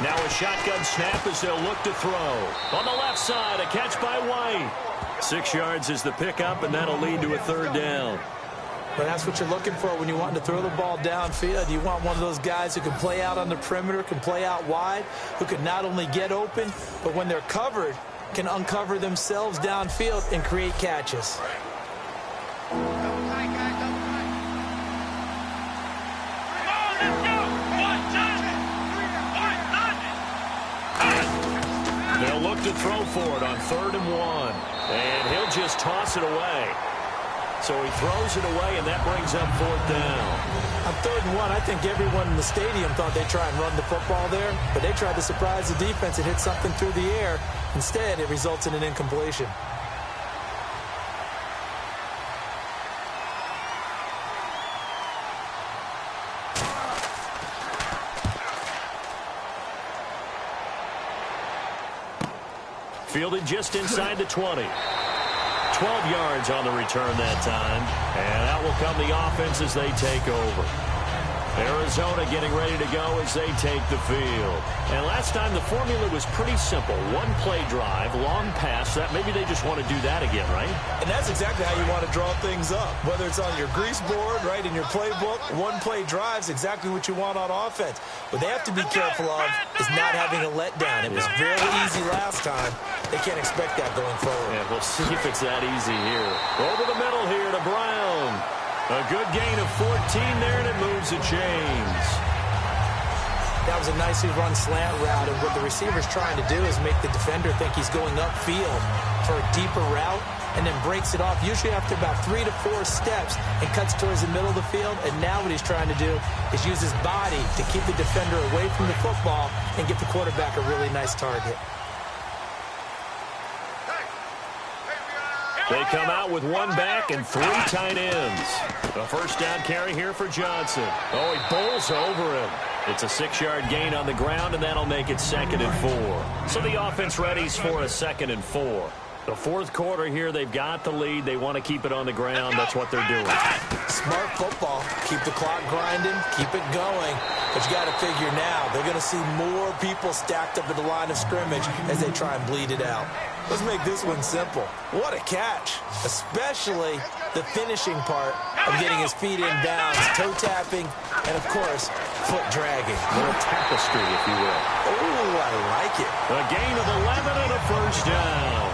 Now a shotgun snap as they'll look to throw. On the left side, a catch by White. 6 yards is the pickup, and that'll lead to a 3rd down. But that's what you're looking for when you want to throw the ball downfield. You want one of those guys who can play out on the perimeter, can play out wide, who can not only get open, but when they're covered, can uncover themselves downfield and create catches. They'll look to throw for it on 3rd and 1. And he'll just toss it away. So he throws it away, and that brings up 4th down. On 3rd and 1, I think everyone in the stadium thought they'd try and run the football there, but they tried to surprise the defense and hit something through the air. Instead, it results in an incompletion. Fielded just inside the 20. 12 yards on the return that time. And out will come the offense as they take over. Arizona getting ready to go as they take the field. And last time the formula was pretty simple. One-play drive, long pass. That maybe they just want to do that again, right? And that's exactly how you want to draw things up. Whether it's on your grease board, right, in your playbook, one-play drive is exactly what you want on offense. What they have to be careful of is not having a letdown. It was very easy last time. They can't expect that going forward. Yeah, we'll see if it's that easy here. Over the middle here to Brown. A good gain of 14 there, and it moves the chains. That was a nicely run slant route, and what the receiver's trying to do is make the defender think he's going upfield for a deeper route, and then breaks it off, usually after about 3 to 4 steps, and cuts towards the middle of the field. And now what he's trying to do is use his body to keep the defender away from the football and get the quarterback a really nice target. They come out with 1 back and 3 tight ends. A 1st down carry here for Johnson. Oh, he bowls over him. It's a 6-yard gain on the ground, and that'll make it 2nd and 4. So the offense readies for a 2nd and 4. The 4th quarter here, they've got the lead. They want to keep it on the ground. That's what they're doing. Smart football. Keep the clock grinding. Keep it going. But you got to figure now, they're going to see more people stacked up at the line of scrimmage as they try and bleed it out. Let's make this one simple. What a catch. Especially the finishing part of getting his feet in bounds, toe tapping, and of course, foot dragging. A little tapestry, if you will. Oh, I like it. A gain of 11 and a 1st down.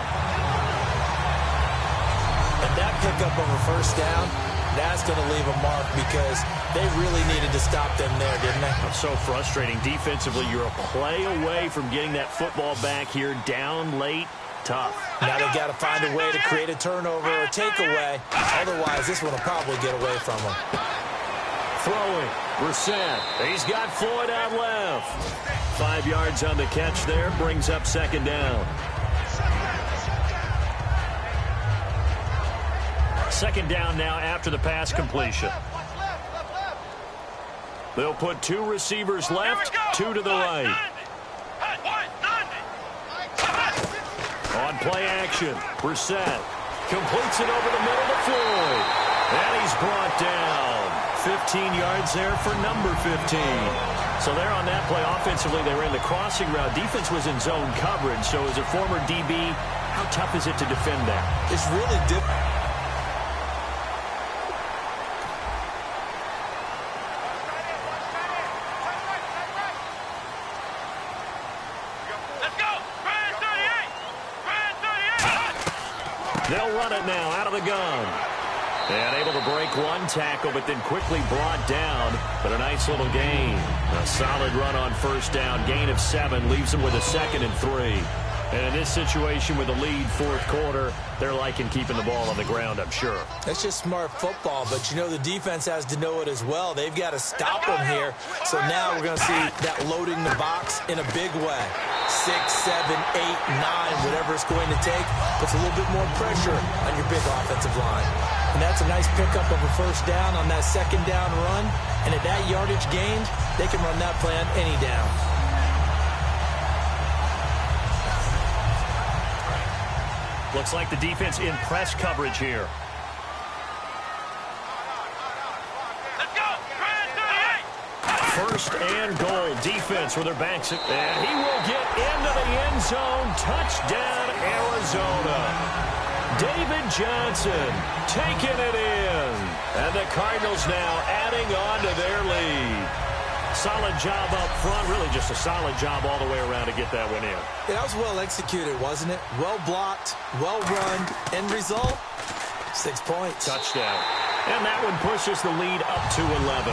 And that pickup of a 1st down, that's going to leave a mark because they really needed to stop them there, didn't they? So frustrating. Defensively, you're a play away from getting that football back here down late. Tough. Now they've got to find a way to create a turnover or takeaway. Otherwise, this one will probably get away from them. Throwing. Brissett. He's got Floyd out left. 5 yards on the catch there. Brings up second down. Second down now after the pass completion. They'll put 2 receivers left, 2 to the right. On play action, Brissett completes it over the middle to Floyd. And he's brought down. 15 yards there for number 15. So there on that play, offensively, they ran the crossing route. Defense was in zone coverage. So as a former DB, how tough is it to defend that? It's really difficult. They'll run it now out of the gun. And able to break one tackle, but then quickly brought down. But a nice little gain. A solid run on first down. Gain of 7 leaves them with a 2nd and 3. And in this situation with a lead fourth quarter, they're liking keeping the ball on the ground, I'm sure. That's just smart football, but you know the defense has to know it as well. They've got to stop them here. So now we're going to see that loading the box in a big way. 6, 7, 8, 9, whatever it's going to take, puts a little bit more pressure on your big offensive line. And that's a nice pickup of a first down on that second down run. And at that yardage gained, they can run that play on any down. Looks like the defense in press coverage here. Let's go! First and goal. Defense with their backs. And he will get into the end zone. Touchdown, Arizona. David Johnson taking it in. And the Cardinals now adding on to their lead. Solid job up front. Really just a solid job all the way around to get that one in. Yeah, that was well executed, wasn't it? Well blocked, well run. End result, 6 points. Touchdown. And that one pushes the lead up to 11.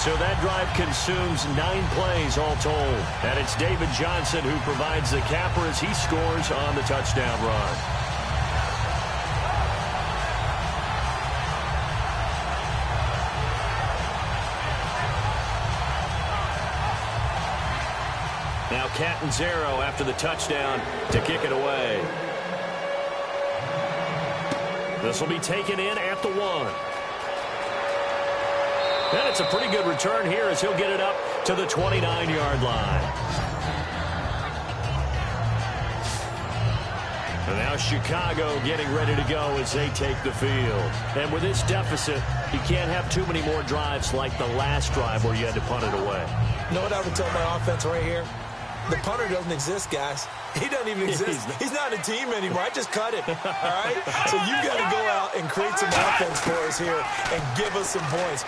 So that drive consumes 9 plays all told. And it's David Johnson who provides the capper as he scores on the touchdown run. Now Catanzaro after the touchdown to kick it away. This will be taken in at the 1. And it's a pretty good return here as he'll get it up to the 29-yard line. And now Chicago getting ready to go as they take the field. And with this deficit, you can't have too many more drives like the last drive where you had to punt it away. You know what I would tell my offense right here? The punter doesn't exist, guys. He doesn't even exist. He's not a team anymore. I just cut him. All right? So you've got to go out and create some offense for us here and give us some points.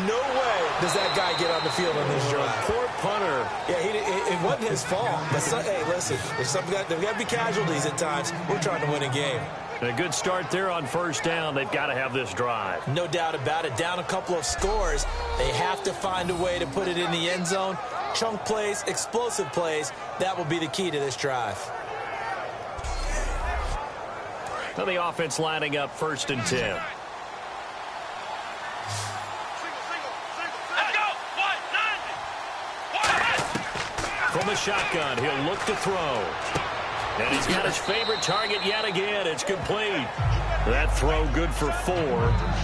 No way does that guy get on the field on this drive. Poor punter. Yeah, it wasn't his fault. But hey, listen, there's got to be casualties at times. We're trying to win a game. A good start there on first down. They've got to have this drive. No doubt about it. Down a couple of scores. They have to find a way to put it in the end zone. Chunk plays, explosive plays. That will be the key to this drive. Now the offense lining up 1st and 10. Let's go! From the shotgun, he'll look to throw. And he's got his favorite target yet again. It's complete. That throw good for 4.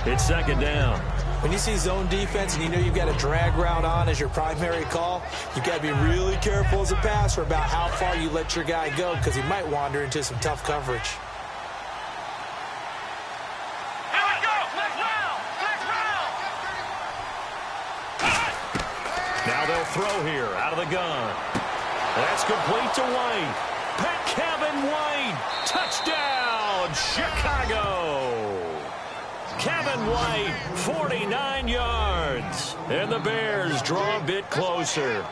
It's 2nd down. When you see zone defense and you know you've got a drag route on as your primary call, you've got to be really careful as a passer about how far you let your guy go because he might wander into some tough coverage. Here we go! Next round! Now they'll throw here out of the gun. That's complete to White. Kevin White. Touchdown, Chicago. Kevin White, 49 yards. And the Bears draw a bit closer.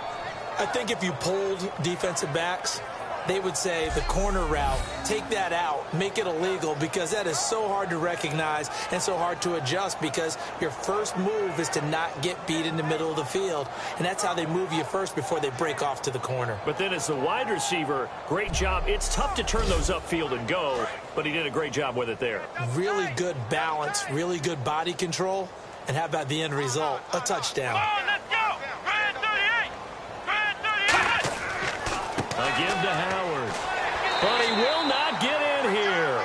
I think if you polled defensive backs, they would say the corner route, take that out, make it illegal, because that is so hard to recognize and so hard to adjust, because your first move is to not get beat in the middle of the field, and that's how they move you first before they break off to the corner. But then as the wide receiver, great job. It's tough to turn those upfield and go, but he did a great job with it there. Really good balance, really good body control, and how about the end result? A touchdown. Let's go! Brand 38! Brand 38! Again to Howard. But he will not get in here.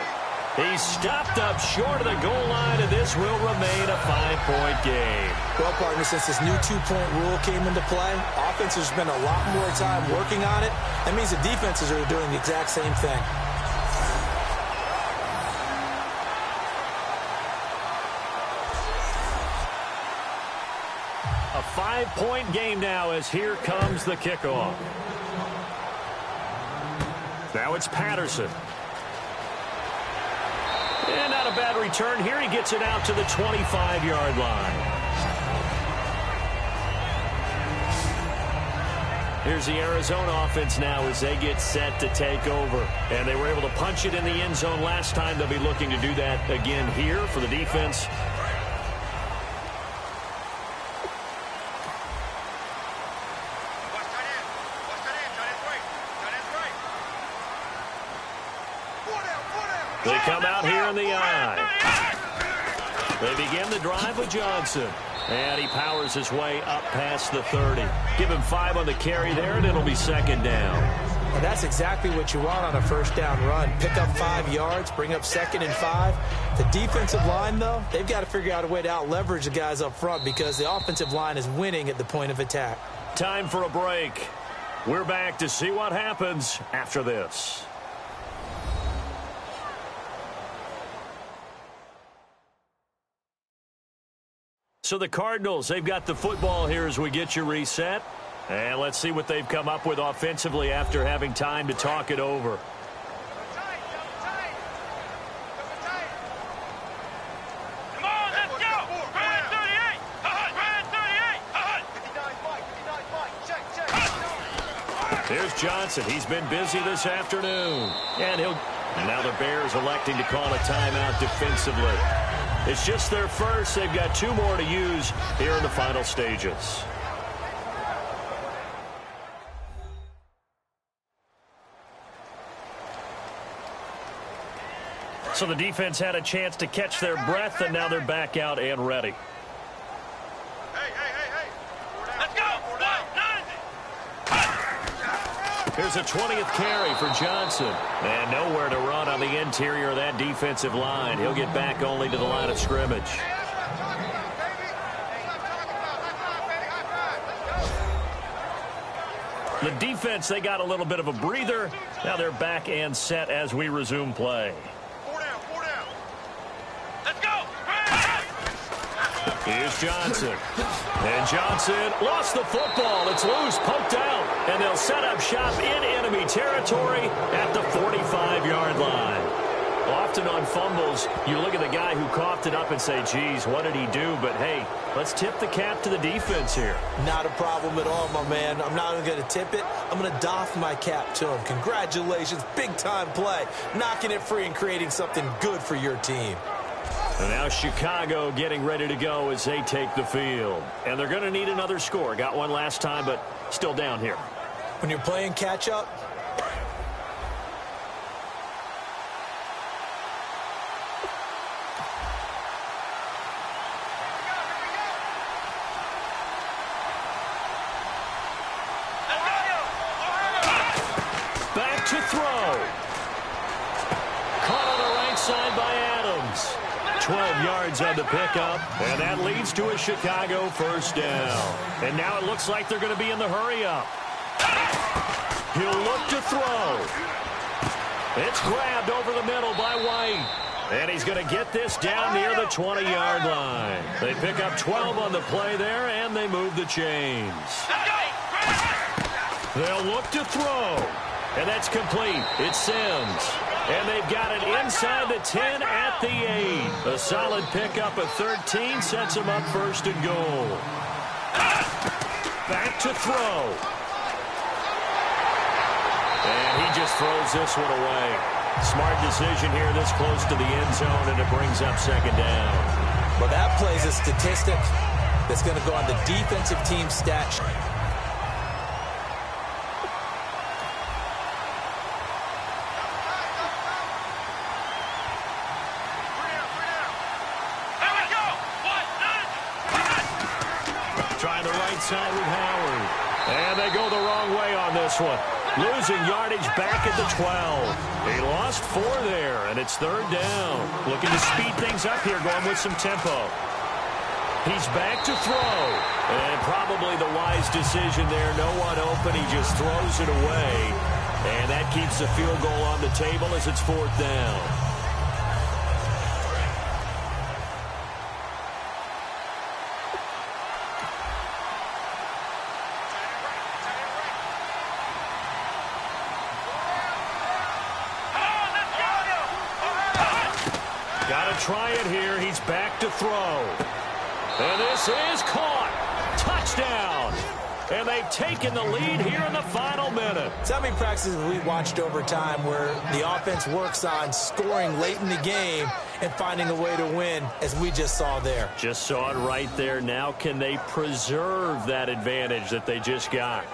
He's stopped up short of the goal line, and this will remain a 5-point game. Well, partner, since this new two-point rule came into play, offenses spend a lot more time working on it. That means the defenses are doing the exact same thing. A 5-point game now as here comes the kickoff. Now it's Patterson. And not a bad return here. He gets it out to the 25-yard line. Here's the Arizona offense now as they get set to take over. And they were able to punch it in the end zone last time. They'll be looking to do that again here for the defense. They come out here in the eye. They begin the drive with Johnson. And he powers his way up past the 30. Give him 5 on the carry there, and it'll be second down. Well, that's exactly what you want on a first down run. Pick up 5 yards, bring up 2nd and 5. The defensive line, though, they've got to figure out a way to out-leverage the guys up front, because the offensive line is winning at the point of attack. Time for a break. We're back to see what happens after this. So the Cardinals, they've got the football here as we get you reset. And let's see what they've come up with offensively after having time to talk it over. Come on, let's go! Brand 38! Brand 38! Here's Johnson. He's been busy this afternoon. And now the Bears electing to call a timeout defensively. It's just their first. They've got 2 more to use here in the final stages. So the defense had a chance to catch their breath, and now they're back out and ready. Hey! Let's go! 90! Here's a 20th carry for Johnson. And nowhere to run on the interior of that defensive line. He'll get back only to the line of scrimmage. The defense, they got a little bit of a breather. Now they're back and set as we resume play. 4 down! Let's go! Here's Johnson. And Johnson lost the football. It's loose, poked out. And they'll set up shop in enemy territory at the 45-yard line. Often on fumbles, you look at the guy who coughed it up and say, geez, what did he do? But, hey, let's tip the cap to the defense here. Not a problem at all, my man. I'm not even going to tip it. I'm going to doff my cap to him. Congratulations, big-time play. Knocking it free and creating something good for your team. And now Chicago getting ready to go as they take the field. And they're going to need another score. Got one last time, but still down here. When you're playing catch-up, back to throw. Caught on the right side by Adams. 12 yards on the pickup, and that leads to a Chicago first down. And now it looks like they're going to be in the hurry-up. He'll look to throw. It's grabbed over the middle by White. And he's going to get this down near the 20-yard line. They pick up 12 on the play there, and they move the chains. They'll look to throw. And that's complete. It's Sims. And they've got it inside the 10 at the 8. A solid pickup of 13 sets them up first and goal. Back to throw. And he just throws this one away. Smart decision here this close to the end zone, and it brings up second down. Well, that plays a statistic that's going to go on the defensive team stat sheet. Trying the right side with Howard. And they go the wrong way on this one. Losing yardage back at the 12. He lost 4 there, and it's third down. Looking to speed things up here, going with some tempo. He's back to throw. And probably the wise decision there. No one open. He just throws it away. And that keeps the field goal on the table as it's fourth down. Try it here. He's back to throw. And this is caught. Touchdown. And they've taken the lead here in the final minute. So how many practices we watched over time where the offense works on scoring late in the game and finding a way to win, as we just saw there? Just saw it right there. Now can they preserve that advantage that they just got?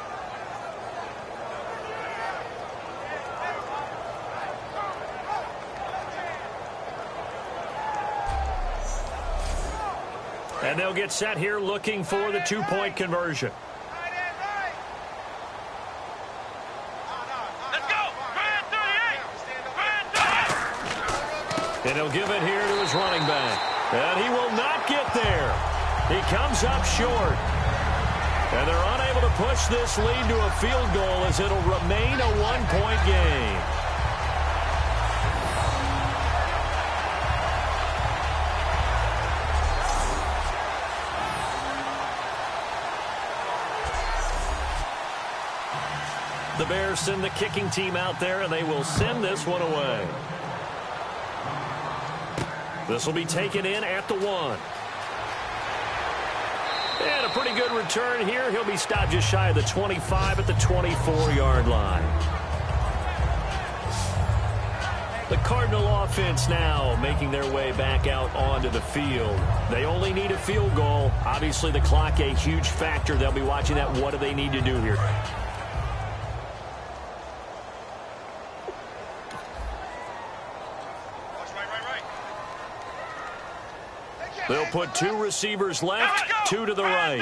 And they'll get set here looking for the 2-point conversion. Let's go! Grand 38! And he'll give it here to his running back. And he will not get there. He comes up short. And they're unable to push this lead to a field goal as it'll remain a 1-point game. The Bears send the kicking team out there, and they will send this one away. This will be taken in at the 1. And a pretty good return here. He'll be stopped just shy of the 25 at the 24-yard line. The Cardinal offense now making their way back out onto the field. They only need a field goal. Obviously, the clock a huge factor. They'll be watching that. What do they need to do here? They'll put 2 receivers left, 2 to the right.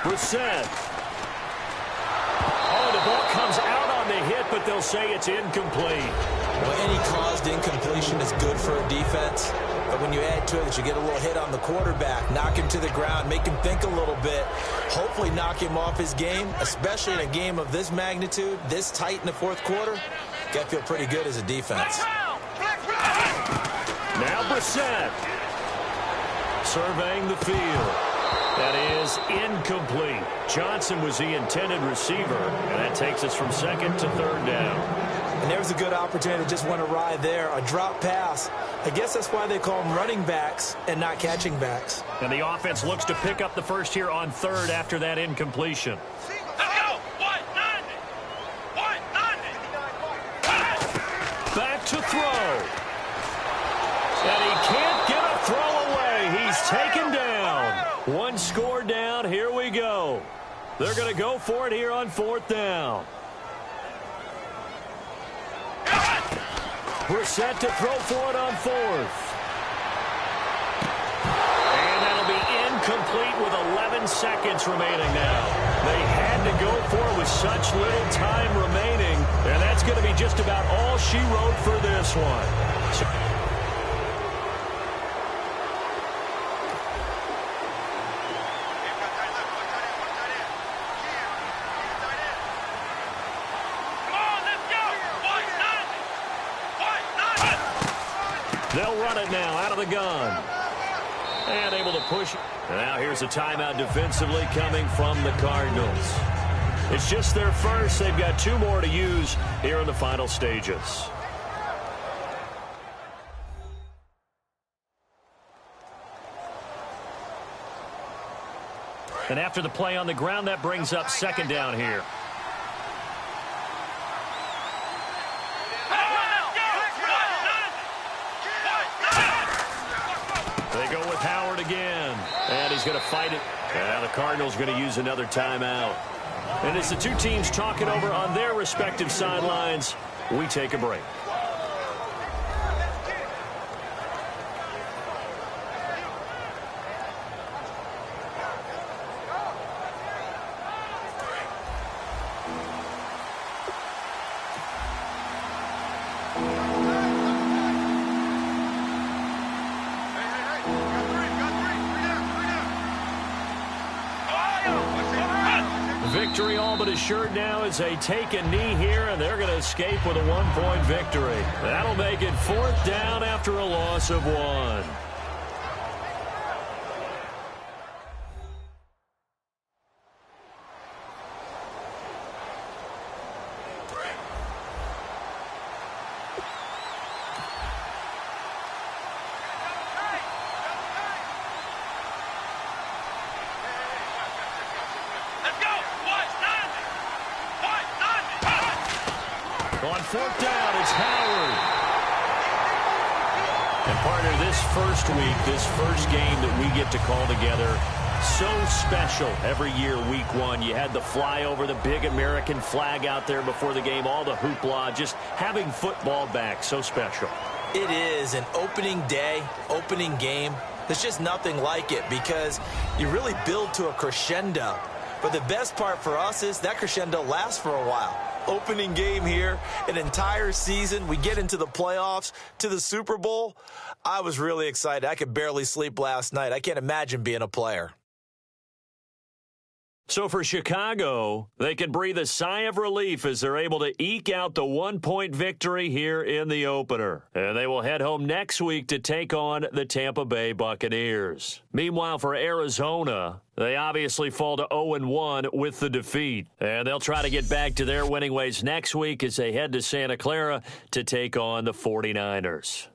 Brissett. Oh, the ball comes out on the hit, but they'll say it's incomplete. Well, any caused incompletion is good for a defense. But when you add to it that you get a little hit on the quarterback, knock him to the ground, make him think a little bit, hopefully knock him off his game, especially in a game of this magnitude, this tight in the fourth quarter, got to feel pretty good as a defense. Now Brissett surveying the field. That is incomplete. Johnson was the intended receiver, and that takes us from second to third down. And there's a good opportunity to just want to ride there, a drop pass. I guess that's why they call them running backs and not catching backs. And the offense looks to pick up the first here on third after that incompletion. Back to throw. And he can't get a throw away. He's taken down. 1 score down. Here we go. They're going to go for it here on fourth down. We're set to throw for it on fourth. And that'll be incomplete with 11 seconds remaining now. They had to go for it with such little time remaining. And that's going to be just about all she wrote for this one. They'll run it now out of the gun. And able to push it. And now here's a timeout defensively coming from the Cardinals. It's just their first. They've got 2 more to use here in the final stages. And after the play on the ground, that brings up second down here. going to fight it. And the Cardinals going to use another timeout. And as the two teams talk it over on their respective sidelines, we take a break. Victory all but assured now as they take a knee here, and they're going to escape with a 1-point victory. That'll make it 4th down after a loss of 1. On 4th down, it's Howard. And partner, this first week, this first game that we get to call together, so special every year, week 1. You had the flyover, the big American flag out there before the game, all the hoopla, just having football back, so special. It is an opening day, opening game. There's just nothing like it because you really build to a crescendo. But the best part for us is that crescendo lasts for a while. Opening game here, an entire season. We get into the playoffs, to the Super Bowl. I was really excited. I could barely sleep last night. I can't imagine being a player. So for Chicago, they can breathe a sigh of relief as they're able to eke out the 1-point victory here in the opener. And they will head home next week to take on the Tampa Bay Buccaneers. Meanwhile, for Arizona, they obviously fall to 0-1 with the defeat. And they'll try to get back to their winning ways next week as they head to Santa Clara to take on the 49ers.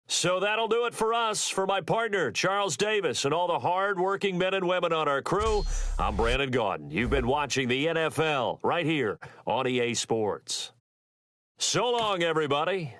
So that'll do it for us. For my partner, Charles Davis, and all the hard-working men and women on our crew, I'm Brandon Gaudin. You've been watching the NFL right here on EA Sports. So long, everybody.